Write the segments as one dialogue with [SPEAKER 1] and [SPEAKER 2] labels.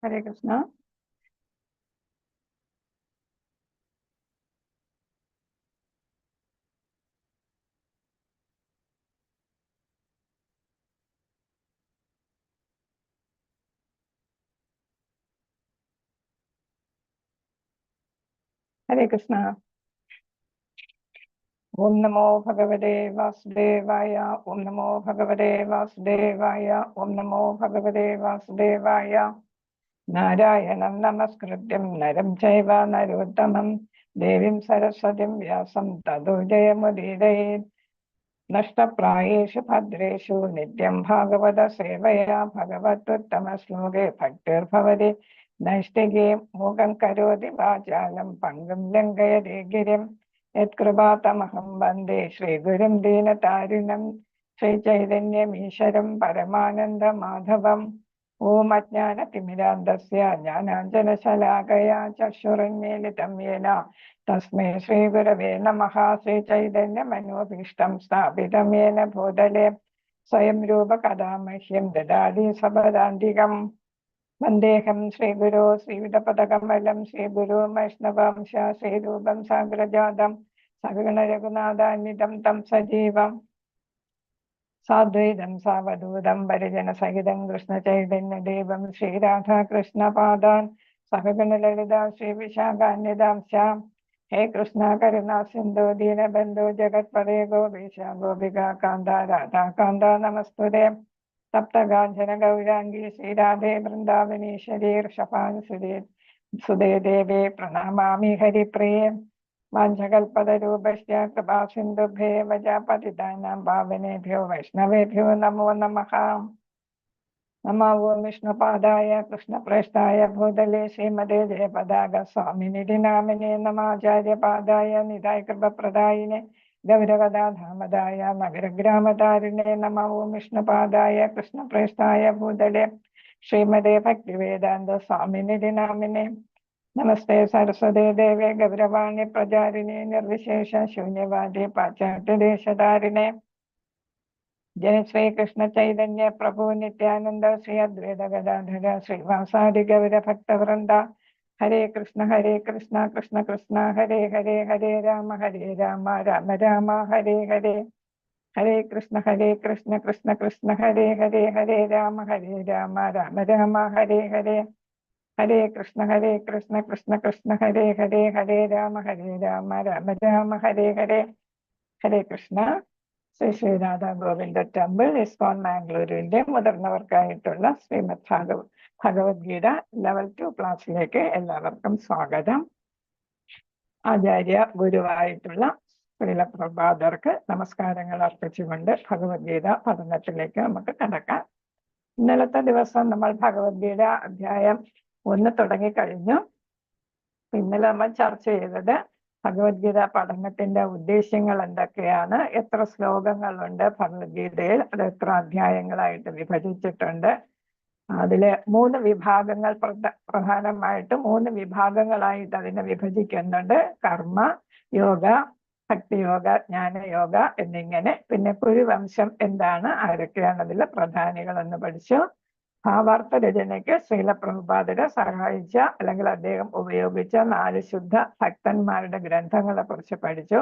[SPEAKER 1] ഹരേ കൃഷ്ണ. ഹരേ കൃഷ്ണ. ഓം നമോ ഭഗവതേ വാസുദേവായ. ഓം നമോ ഭഗവതേ വാസുദേവായ. ഓം നമോ ഭഗവതേ വാസുദേവായ. നാരായണം നമസ്കൃത്യം നരം ചൈവ നരോത്തമം ദേവീം സരസ്വതിം വ്യാസം തതോ ജയമുദീരയേത്. നഷ്ടപ്രായേഷു ഭദ്രേഷു നിത്യം ഭാഗവത സേവയാ ഭഗവത്യുത്തമ ശ്ലോകേ ഭക്തിർഭവതി നൈഷ്ഠികേ. മൂകം കരോതി വാചാലം പങ്കും ലംഘയതേ ഗിരിം. യത്കൃപാതമഹം വന്ദേ ശ്രീഗുരും ദീനതാരിണം ശ്രീചൈതന്യമീശ്വരം പരമാനന്ദമാധവം. ഓം അജ്ഞാനതിമിരാന്ധസ്യ ജ്ഞാനാഞ്ജനശലാകയാ ചക്ഷുരുന്മീലിതം യേന തസ്മൈ ശ്രീഗുരവേ നമഃ. ശ്രീചൈതന്യമനോഭീഷ്ടം സ്ഥാപിതം യേന ഭൂതലേ സ്വയം രൂപകഥാ മഹ്യം ദദാതി സപദാന്തികം. വന്ദേഹം ശ്രീഗുരോ ശ്രീവിധപദകമലം ശ്രീഗുരു വൈഷ്ണവാംശ ശ്രീരൂപം സാഗ്രജാതം സഗുണ രഘുനാഥാന്വിതം തം സജീവം സാദ്വൈതം സാവധൂതം പരിജന സഹിതം കൃഷ്ണ ചൈതന്യദേവം ശ്രീരാധാകൃഷ്ണപാദാൻ സഹഗണ ലളിത ശ്രീ വിശാഖാന്വിതാംശ. ഹേ കൃഷ്ണ കരുണാ സിന്ധു ദീനബന്ധു ജഗത്പദേ ഗോപീശ ഗോപികാ കാന്ത രാധാകാന്ത നമസ്തുതേ. സപ്തഗാഞ്ജന ഗൗരാംഗി ശ്രീരാധേ വൃന്ദാവനീശ്വരീ ഋഷഭാനുസുരേ സുതേ ദേവേ പ്രണമാമി ഹരിപ്രിയേ. വാഞ്ചകൽപതരൂപശ്ച കൃപാസിന്ധുഭ്യേവ ച പതിതാനാം പാവനേഭ്യോ വൈഷ്ണവേഭ്യോ നമോ നമഃ. നമോ ഓം വിഷ്ണുപാദായ കൃഷ്ണപ്രേഷ്ഠായ ഭൂതലേ ശ്രീമതേ ജയപതാക സ്വാമിനിധി നാമിനേ നമാചാര്യപാദായ നിതായ കൃപപ്രദായിനെ ഗൗരവദാധാമദായ നഗരഗ്രാമതാരിണേ. നമോ ഓം വിഷ്ണുപാദായ കൃഷ്ണപ്രേഷ്ഠായ ഭൂതലേ ശ്രീമതേ ഭക്തിവേദാന്ത സ്വാമിനിധി നാമിനേ. നമസ്തേ സരസ്വതേ ദേവേ ഗൗരവാണി പ്രചാരിണേ നിർവിശേഷ ശൂന്യവാദി പാശ്ചാത്യദേശധാരിണേ. ജയ ശ്രീകൃഷ്ണ ചൈതന്യ പ്രഭു നിത്യാനന്ദ ശ്രീ അദ്വൈത ഗദാധര ശ്രീവാസാദി ഗൗര ഭക്തവൃന്ദ. ഹരേ കൃഷ്ണ കൃഷ്ണ കൃഷ്ണ ഹരേ ഹരേ ഹരേ രാമ രാമ രാമ ഹരേ ഹരേ. ഹരേ കൃഷ്ണ കൃഷ്ണ കൃഷ്ണ ഹരേ ഹരേ ഹരേ രാമ രാമ രാമ ഹരേ ഹരേ. ഹരേ കൃഷ്ണ കൃഷ്ണ കൃഷ്ണ ഹരേ ഹരേ ഹരേ രാമ രാമ രാമ ഹരേ ഹരേ. ഹരേ കൃഷ്ണ. ശ്രീ രാധാ ഗോവിന്ദ ടെമ്പിൾ ഇസ്കോൺ മാംഗ്ലൂരിന്റെ മുതിർന്നവർക്കായിട്ടുള്ള ശ്രീമദ് ഭഗവത്ഗീത ലെവൽ 2 ക്ലാസ്സിലേക്ക് എല്ലാവർക്കും സ്വാഗതം. ആചാര്യ ഗുരുവായിട്ടുള്ള ശ്രീല പ്രഭാതർക്ക് നമസ്കാരങ്ങൾ അർപ്പിച്ചുകൊണ്ട് ഭഗവത്ഗീത പഠനത്തിലേക്ക് നമുക്ക് കടക്കാം. ഇന്നലത്തെ ദിവസം നമ്മൾ ഭഗവത്ഗീത അധ്യായം 1 തുടങ്ങിക്കഴിഞ്ഞു. ഇന്നലെ നമ്മൾ ചർച്ച ചെയ്തത് ഭഗവത്ഗീത പഠനത്തിന്റെ ഉദ്ദേശ്യങ്ങൾ എന്തൊക്കെയാണ്, എത്ര ശ്ലോകങ്ങളുണ്ട് ഭഗവത്ഗീതയിൽ, അത് എത്ര അധ്യായങ്ങളായിട്ട് വിഭജിച്ചിട്ടുണ്ട്, അതില് 3 വിഭാഗങ്ങൾ പ്രധാനമായിട്ട് 3 വിഭാഗങ്ങളായിട്ട് അതിനെ വിഭജിക്കുന്നുണ്ട്. കർമ്മ യോഗ, ഭക്തിയോഗ, ജ്ഞാനയോഗ എന്നിങ്ങനെ. പിന്നെ കുരുവംശം എന്താണ്, ആരൊക്കെയാണ് അതിലെ പ്രധാനികൾ എന്ന് പഠിച്ചു. ഭാവാർത്ഥ രചനയ്ക്ക് ശ്രീല പ്രഭുപാദരെ സഹായിച്ച അല്ലെങ്കിൽ അദ്ദേഹം ഉപയോഗിച്ച 4 ശുദ്ധ ഭക്തന്മാരുടെ ഗ്രന്ഥങ്ങളെ കുറിച്ച് പഠിച്ചു.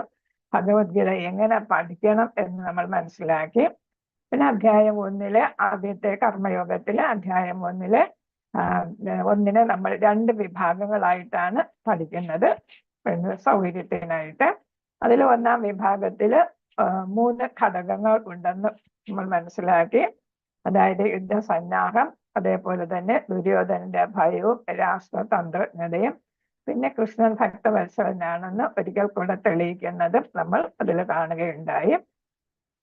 [SPEAKER 1] ഭഗവത്ഗീത എങ്ങനെ പഠിക്കണം എന്ന് നമ്മൾ മനസ്സിലാക്കി. പിന്നെ അധ്യായം 1 ആദ്യത്തെ കർമ്മയോഗത്തിലെ അധ്യായം 1 നമ്മൾ 2 വിഭാഗങ്ങളായിട്ടാണ് പഠിക്കുന്നത് സൗകര്യത്തിനായിട്ട്. അതിൽ 1-ാം വിഭാഗത്തില് 3 ഘടകങ്ങൾ ഉണ്ടെന്ന് നമ്മൾ മനസ്സിലാക്കി. അതായത് യുദ്ധസന്നാഹം, അതേപോലെ തന്നെ ദുര്യോധനന്റെ ഭയവും രാഷ്ട്രതന്ത്രജ്ഞതയും, പിന്നെ കൃഷ്ണൻ ഭക്തവത്സലനാണെന്ന് ഒരിക്കൽ കൂടെ തെളിയിക്കുന്നതും നമ്മൾ അതിൽ കാണുകയുണ്ടായി.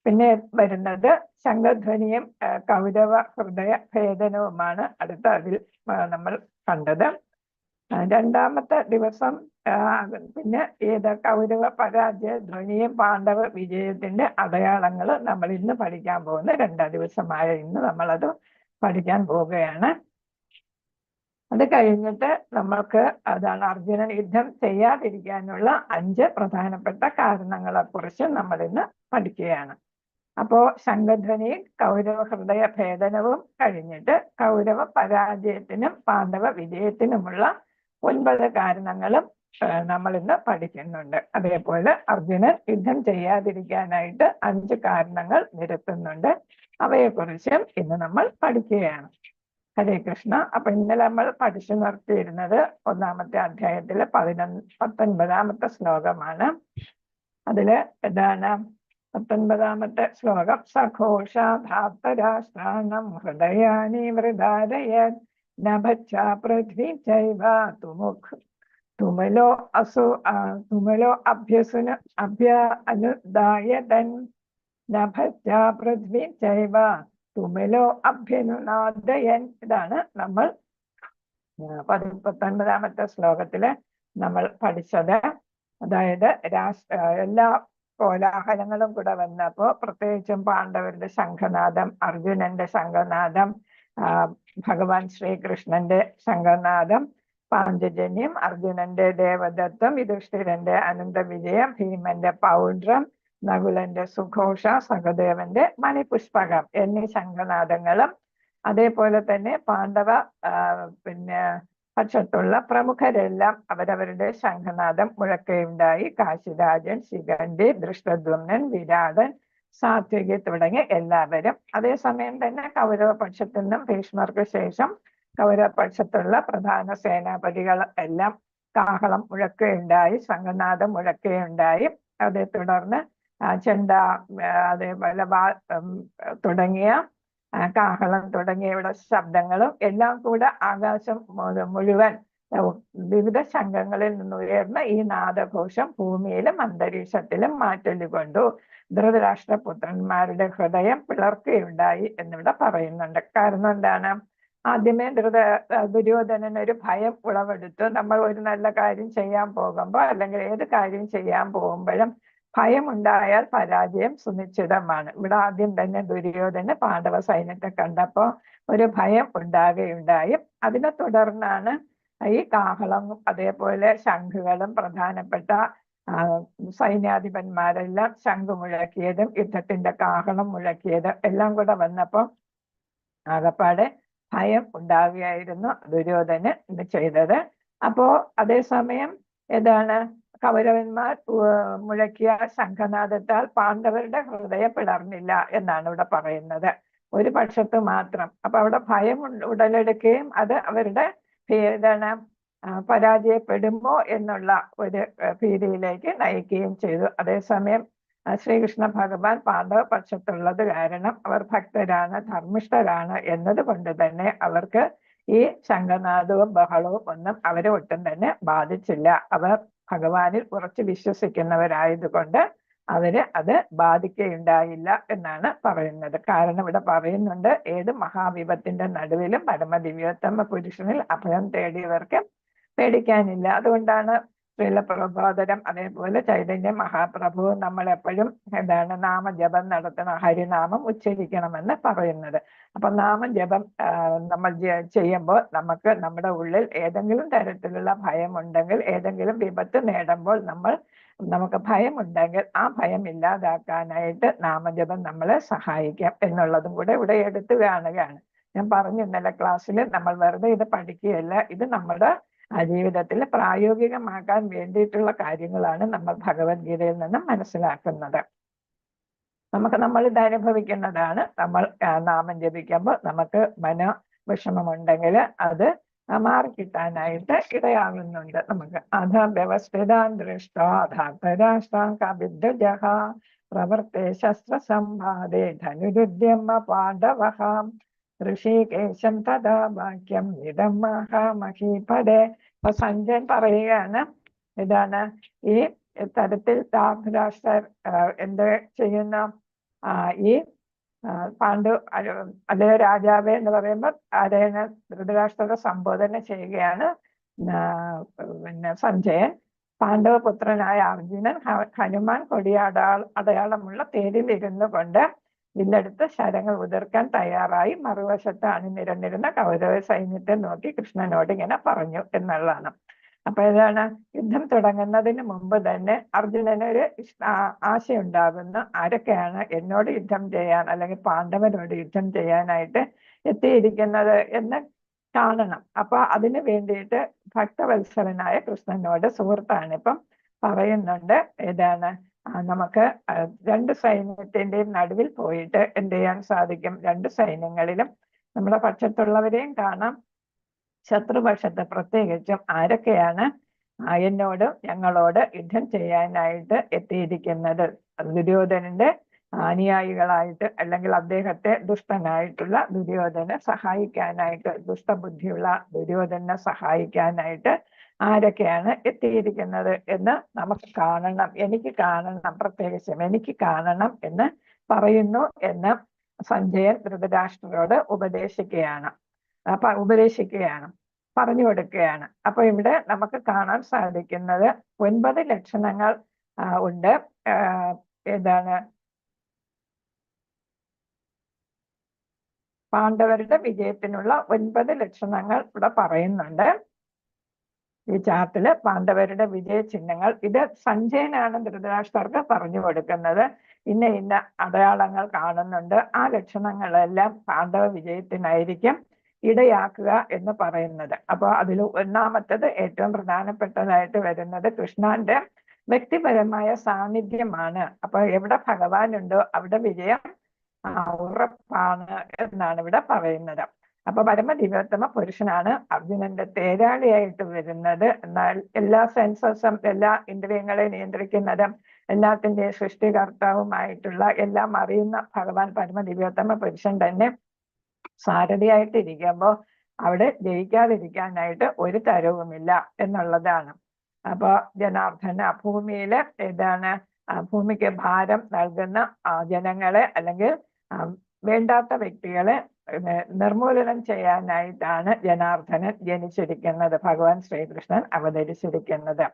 [SPEAKER 1] പിന്നെ വരുന്നത് ശംഖധ്വനിയും കൗരവ ഹൃദയ ഭേദനവുമാണ് അടുത്ത അതിൽ നമ്മൾ കണ്ടത്. 2-ാമത്തെ ദിവസം പിന്നെ കൗരവ പരാജയ ധ്വനിയും പാണ്ഡവ വിജയത്തിന്റെ അടയാളങ്ങൾ നമ്മൾ ഇന്ന് പഠിക്കാൻ പോകുന്ന 2-ാം ദിവസമായ ഇന്ന് നമ്മളത് പഠിക്കാൻ പോവുകയാണ്. അത് കഴിഞ്ഞിട്ട് നമ്മൾക്ക് അതാണ് അർജുനൻ യുദ്ധം ചെയ്യാതിരിക്കാനുള്ള 5 പ്രധാനപ്പെട്ട കാരണങ്ങളെ കുറിച്ച് നമ്മൾ ഇന്ന് പഠിക്കുകയാണ്. അപ്പോ ശംഖധ്വനി കൗരവ ഹൃദയ ഭേദനവും കഴിഞ്ഞിട്ട് കൗരവ പരാജയത്തിനും പാണ്ഡവ വിജയത്തിനുമുള്ള 9 കാരണങ്ങളും നമ്മൾ ഇന്ന് പഠിക്കുന്നുണ്ട്. അതേപോലെ അർജുനൻ യുദ്ധം ചെയ്യാതിരിക്കാനായിട്ട് 5 കാരണങ്ങൾ നിരത്തുന്നുണ്ട്. അവയെക്കുറിച്ചും ഇന്ന് നമ്മൾ പഠിക്കുകയാണ്. ഹരേ കൃഷ്ണ. അപ്പൊ ഇന്നലെ നമ്മൾ പഠിച്ചു നിർത്തിയിരുന്നത് 1-ാമത്തെ അധ്യായത്തിലെ 19-ാമത്തെ ശ്ലോകമാണ്. അതില് എന്താണ് 19-ാമത്തെ ശ്ലോകം? സഘോഷാധാപ്തരാഷ്ട്രാണം ഹൃദയാനി വൃദാരയത് നഭച്ച പൃഥ്വി ചൈവ തുമലോ അഭ്യ അനുദായതൻ നഭച്ച പൃഥ്വി ചൈവ തുമലോ അഭ്യനുനാദയൻ. ഇതാണ് നമ്മൾ 19-ാമത്തെ ശ്ലോകത്തില് നമ്മൾ പഠിച്ചത്. അതായത് എല്ലാ കോലാഹലങ്ങളും കൂടെ വന്നപ്പോ പ്രത്യേകിച്ചും പാണ്ഡവരുടെ ശംഖനാദം, അർജുനന്റെ ശംഖനാദം, ഭഗവാൻ ശ്രീകൃഷ്ണന്റെ ശംഖനാദം, പാഞ്ചജന്യം, അർജുനന്റെ ദേവദത്തം, യുധിഷ്ഠിരന്റെ അനന്തവിജയം, ഭീമന്റെ പൗഡ്രം, നകുലന്റെ സുഘോഷ, സഹദേവന്റെ മണിപുഷ്പകം എന്നീ ശംഖനാദങ്ങളും അതേപോലെ തന്നെ പാണ്ഡവ പക്ഷത്തുള്ള പ്രമുഖരെല്ലാം അവരവരുടെ ശംഖനാദം മുഴക്കുകയുണ്ടായി. കാശിരാജൻ, ശിഖണ്ഡി, ദൃഷ്ടദ്യുമ്നൻ, വിരാടൻ, സാത്വികി തുടങ്ങി എല്ലാവരും. അതേസമയം തന്നെ കൗരവ പക്ഷത്തു നിന്നും ഭീഷ്മർക്ക് ശേഷം കൗരവ പക്ഷത്തുള്ള പ്രധാന സേനാപതികൾ എല്ലാം കാഹളം മുഴക്കുകയുണ്ടായി, ശംഖനാദം മുഴക്കുകയുണ്ടായി. അതേ തുടർന്ന് ചെണ്ട, അതേപോലെ തുടങ്ങിയ കാഹളം തുടങ്ങിയവയുടെ ശബ്ദങ്ങളും എല്ലാം കൂടെ ആകാശം മുഴുവൻ വിവിധ ശംഖങ്ങളിൽ നിന്ന് ഉയർന്ന ഈ നാദഘോഷം ഭൂമിയിലും അന്തരീക്ഷത്തിലും മാറ്റൊലികൊണ്ടു. ധൃതരാഷ്ട്രപുത്രന്മാരുടെ ഹൃദയം പിളർക്കുകയുണ്ടായി എന്നിവിടെ പറയുന്നുണ്ട്. കാരണം എന്താണ്? ആദ്യമേ ദുര്യോധനൻ ഒരു ഭയം ഉളവെടുത്തു. നമ്മൾ ഒരു നല്ല കാര്യം ചെയ്യാൻ പോകുമ്പോൾ അല്ലെങ്കിൽ ഏത് കാര്യം ചെയ്യാൻ പോകുമ്പോഴും ഭയം ഉണ്ടായാൽ പരാജയം സുനിശ്ചിതമാണ്. ഇവിടെ ആദ്യം തന്നെ ദുര്യോധന പാണ്ഡവ സൈന്യത്തെ കണ്ടപ്പോ ഒരു ഭയം ഉണ്ടാകുകയുണ്ടായി. അതിനെ തുടർന്നാണ് ഈ കാഹളവും അതേപോലെ ശംഖുകളും പ്രധാനപ്പെട്ട സൈന്യാധിപന്മാരെല്ലാം ശംഖു മുഴക്കിയതും യുദ്ധത്തിന്റെ കാഹളം മുഴക്കിയതും എല്ലാം കൂടെ വന്നപ്പോ ആകപ്പാടെ ഭയം ഉണ്ടാവുകയായിരുന്നു ദുര്യോധന് ഇത് ചെയ്തത്. അപ്പോ അതേസമയം ഏതാണ് കൗരവന്മാർ മുഴക്കിയ ശംഖനാദത്താൽ പാണ്ഡവരുടെ ഹൃദയം പിളർന്നില്ല എന്നാണ് ഇവിടെ പറയുന്നത്. ഒരു പക്ഷത്ത് മാത്രം. അപ്പൊ അവിടെ ഭയം ഉടലെടുക്കുകയും അത് അവരുടെ ഏതാണ് പരാജയപ്പെടുമോ എന്നുള്ള ഒരു ഭീതിയിലേക്ക് നയിക്കുകയും ചെയ്തു. അതേസമയം ശ്രീകൃഷ്ണ ഭഗവാൻ പാണ്ഡവ പക്ഷത്തുള്ളത് കാരണം അവർ ഭക്തരാണ്, ധർമ്മിഷ്ഠരാണ് എന്നത് കൊണ്ട് തന്നെ അവർക്ക് ഈ ശംഖനാദവും ബഹളവും ഒന്നും അവരെ ഒട്ടും തന്നെ ബാധിച്ചില്ല. അവർ ഭഗവാനിൽ ഉറച്ചു വിശ്വസിക്കുന്നവരായതുകൊണ്ട് അവര് അത് ബാധിക്കുകയുണ്ടായില്ല എന്നാണ് പറയുന്നത്. കാരണം ഇവിടെ പറയുന്നുണ്ട്, ഏത് മഹാവിപത്തിന്റെ നടുവിലും പരമദിവ്യോത്തമ പുരുഷനിൽ അഭയം തേടിയവർക്ക് പേടിക്കാനില്ല. അതുകൊണ്ടാണ് ശ്രീലപ്രബോധനം അതേപോലെ ചൈതന്യ മഹാപ്രഭു നമ്മളെപ്പോഴും എന്താണ് നാമജപം നടത്തണം, ഹരിനാമം ഉച്ചരിക്കണമെന്ന് പറയുന്നത്. അപ്പൊ നാമജപം നമ്മൾ ചെയ്യുമ്പോൾ നമുക്ക് നമ്മുടെ ഉള്ളിൽ ഏതെങ്കിലും തരത്തിലുള്ള ഭയമുണ്ടെങ്കിൽ, ഏതെങ്കിലും വിപത്ത് നേടുമ്പോൾ നമുക്ക് ഭയമുണ്ടെങ്കിൽ ആ ഭയം ഇല്ലാതാക്കാനായിട്ട് നാമജപം നമ്മളെ സഹായിക്കാം എന്നുള്ളതും കൂടെ ഇവിടെ എടുത്തു കാണുകയാണ്. ഞാൻ പറഞ്ഞു ഇന്നലെ ക്ലാസ്സിൽ, നമ്മൾ വെറുതെ ഇത് പഠിക്കുകയല്ല, ഇത് നമ്മുടെ ജീവിതത്തിൽ പ്രായോഗികമാക്കാൻ വേണ്ടിയിട്ടുള്ള കാര്യങ്ങളാണ് നമ്മൾ ഭഗവത്ഗീതയിൽ നിന്നും മനസ്സിലാക്കുന്നത്. നമ്മൾ ഇത് അനുഭവിക്കുന്നതാണ്. നമ്മൾ നാമം ജപിക്കുമ്പോൾ നമുക്ക് മനോവിഷമമുണ്ടെങ്കിൽ അത് മാറിക്കിട്ടാനായിട്ട് ഇടയാകുന്നുണ്ട്. നമുക്ക് അധ വ്യവസ്ഥിതാൻ ദൃഷ്ടരാഷ്ട്രാം കവിദ്ജഹ പ്രവർത്തേ ശസ്ത്രസംവാദേ ധനുരുദ്യമ പാണ്ഡവഹാം ഋഷികേശം തഥാ വാക്യം ഇടം മഹാമഹീപദേ. അപ്പൊ സഞ്ജയൻ പറയുകയാണ്, ഇതാണ് ഈ തരത്തിൽ ധാർത്തരാഷ്ട്രർ എന്ത് ചെയ്യുന്ന ഈ അതേ രാജാവേ എന്ന് പറയുമ്പോൾ ആരെയാണ്? ധൃതരാഷ്ട്രരെ സംബോധന ചെയ്യുകയാണ് സഞ്ജയൻ. പാണ്ഡവപുത്രനായ അർജുനൻ ഹനുമാൻ അടയാളമുള്ള തേരിൽ ഇരുന്നു കൊണ്ട് വില്ലെടുത്ത് ശരങ്ങൾ ഉതിർക്കാൻ തയ്യാറായി മറുവശത്ത് അണിനിരന്നിരുന്ന കൗരവ സൈന്യത്തെ നോക്കി കൃഷ്ണനോട് ഇങ്ങനെ പറഞ്ഞു എന്നുള്ളതാണ്. അപ്പൊ ഏതാണ്, യുദ്ധം തുടങ്ങുന്നതിന് മുമ്പ് തന്നെ അർജുനന് ഒരു ആശയുണ്ടാകുന്നു, ആരൊക്കെയാണ് എന്നോട് യുദ്ധം ചെയ്യാൻ അല്ലെങ്കിൽ പാണ്ഡവരോട് യുദ്ധം ചെയ്യാനായിട്ട് എത്തിയിരിക്കുന്നത് എന്ന് കാണണം. അപ്പൊ അതിനു വേണ്ടിയിട്ട് ഭക്തവത്സരനായ കൃഷ്ണനോട് സുഹൃത്താണ് ഇപ്പം പറയുന്നുണ്ട്, ഏതാണ്, നമുക്ക് രണ്ട് സൈന്യത്തിന്റെയും നടുവിൽ പോയിട്ട് എന്ത് ചെയ്യാൻ സാധിക്കും, രണ്ട് സൈന്യങ്ങളിലും നമ്മുടെ പക്ഷത്തുള്ളവരെയും കാണാം, ശത്രുപക്ഷത്ത് പ്രത്യേകിച്ചും ആരൊക്കെയാണ് എന്നോട് ഞങ്ങളോട് യുദ്ധം ചെയ്യാനായിട്ട് എത്തിയിരിക്കുന്നത്. ദുര്യോധനന്റെ അനുയായികളായിട്ട് അല്ലെങ്കിൽ അദ്ദേഹത്തെ ദുഷ്ടനായിട്ടുള്ള ദുര്യോധനെ സഹായിക്കാനായിട്ട്, ദുഷ്ടബുദ്ധിയുള്ള ദുര്യോധനെ സഹായിക്കാനായിട്ട് ആരൊക്കെയാണ് എത്തിയിരിക്കുന്നത് എന്ന് നമുക്ക് കാണണം, എനിക്ക് കാണണം, പ്രത്യേകിച്ചും എനിക്ക് കാണണം എന്ന് പറയുന്നു എന്ന് സഞ്ജയൻ ധൃതരാഷ്ട്രരോട് ഉപദേശിക്കുകയാണ്, പറഞ്ഞു കൊടുക്കുകയാണ്. അപ്പൊ ഇവിടെ നമുക്ക് കാണാൻ സാധിക്കുന്നത് 9 ലക്ഷണങ്ങൾ ഉണ്ട്. ഏതാണ്, പാണ്ഡവരുടെ വിജയത്തിനുള്ള 9 ലക്ഷണങ്ങൾ ഇവിടെ പറയുന്നുണ്ട് ഈ ചാർട്ടില്. പാണ്ഡവരുടെ വിജയ ചിഹ്നങ്ങൾ, ഇത് സഞ്ജയനാണ് ധൃതരാഷ്ട്രർക്ക് പറഞ്ഞു കൊടുക്കുന്നത്. ഇന്ന ഇന്ന അടയാളങ്ങൾ കാണുന്നുണ്ട്, ആ ലക്ഷണങ്ങളെല്ലാം പാണ്ഡവ വിജയത്തിനായിരിക്കും ഇടയാക്കുക എന്ന് പറയുന്നത്. അപ്പൊ അതിൽ ഒന്നാമത്തത്, ഏറ്റവും പ്രധാനപ്പെട്ടതായിട്ട് വരുന്നത് കൃഷ്ണന്റെ വ്യക്തിപരമായ സാന്നിധ്യമാണ്. അപ്പൊ എവിടെ ഭഗവാൻ ഉണ്ടോ അവിടെ വിജയം ഉറപ്പാണ് എന്നാണ് ഇവിടെ പറയുന്നത്. അപ്പൊ പരമദിവ്യോത്തമ പുരുഷനാണ് അർജുനന്റെ തേരാളിയായിട്ട് വരുന്നത്. എന്നാൽ എല്ലാ സെൻസസും എല്ലാ ഇന്ദ്രിയങ്ങളെ നിയന്ത്രിക്കുന്നതും എല്ലാത്തിന്റെയും സൃഷ്ടികർത്താവുമായിട്ടുള്ള എല്ലാം അറിയുന്ന ഭഗവാൻ പരമദിവ്യോത്തമ പുരുഷൻ തന്നെ സാരഥിയായിട്ട് ഇരിക്കുമ്പോൾ അവിടെ ജയിക്കാതിരിക്കാനായിട്ട് ഒരു തരവുമില്ല എന്നുള്ളതാണ്. അപ്പൊ ജനാർദ്ദന ഭൂമിയില് ഏതാണ്, ഭൂമിക്ക് ഭാരം നൽകുന്ന ജനങ്ങളെ അല്ലെങ്കിൽ വേണ്ടാത്ത വ്യക്തികളെ നിർമൂലനം ചെയ്യാനായിട്ടാണ് ജനാർദ്ദനൻ ജനിച്ചിരിക്കുന്നത്, ഭഗവാൻ ശ്രീകൃഷ്ണൻ അവതരിച്ചിരിക്കുന്നത്.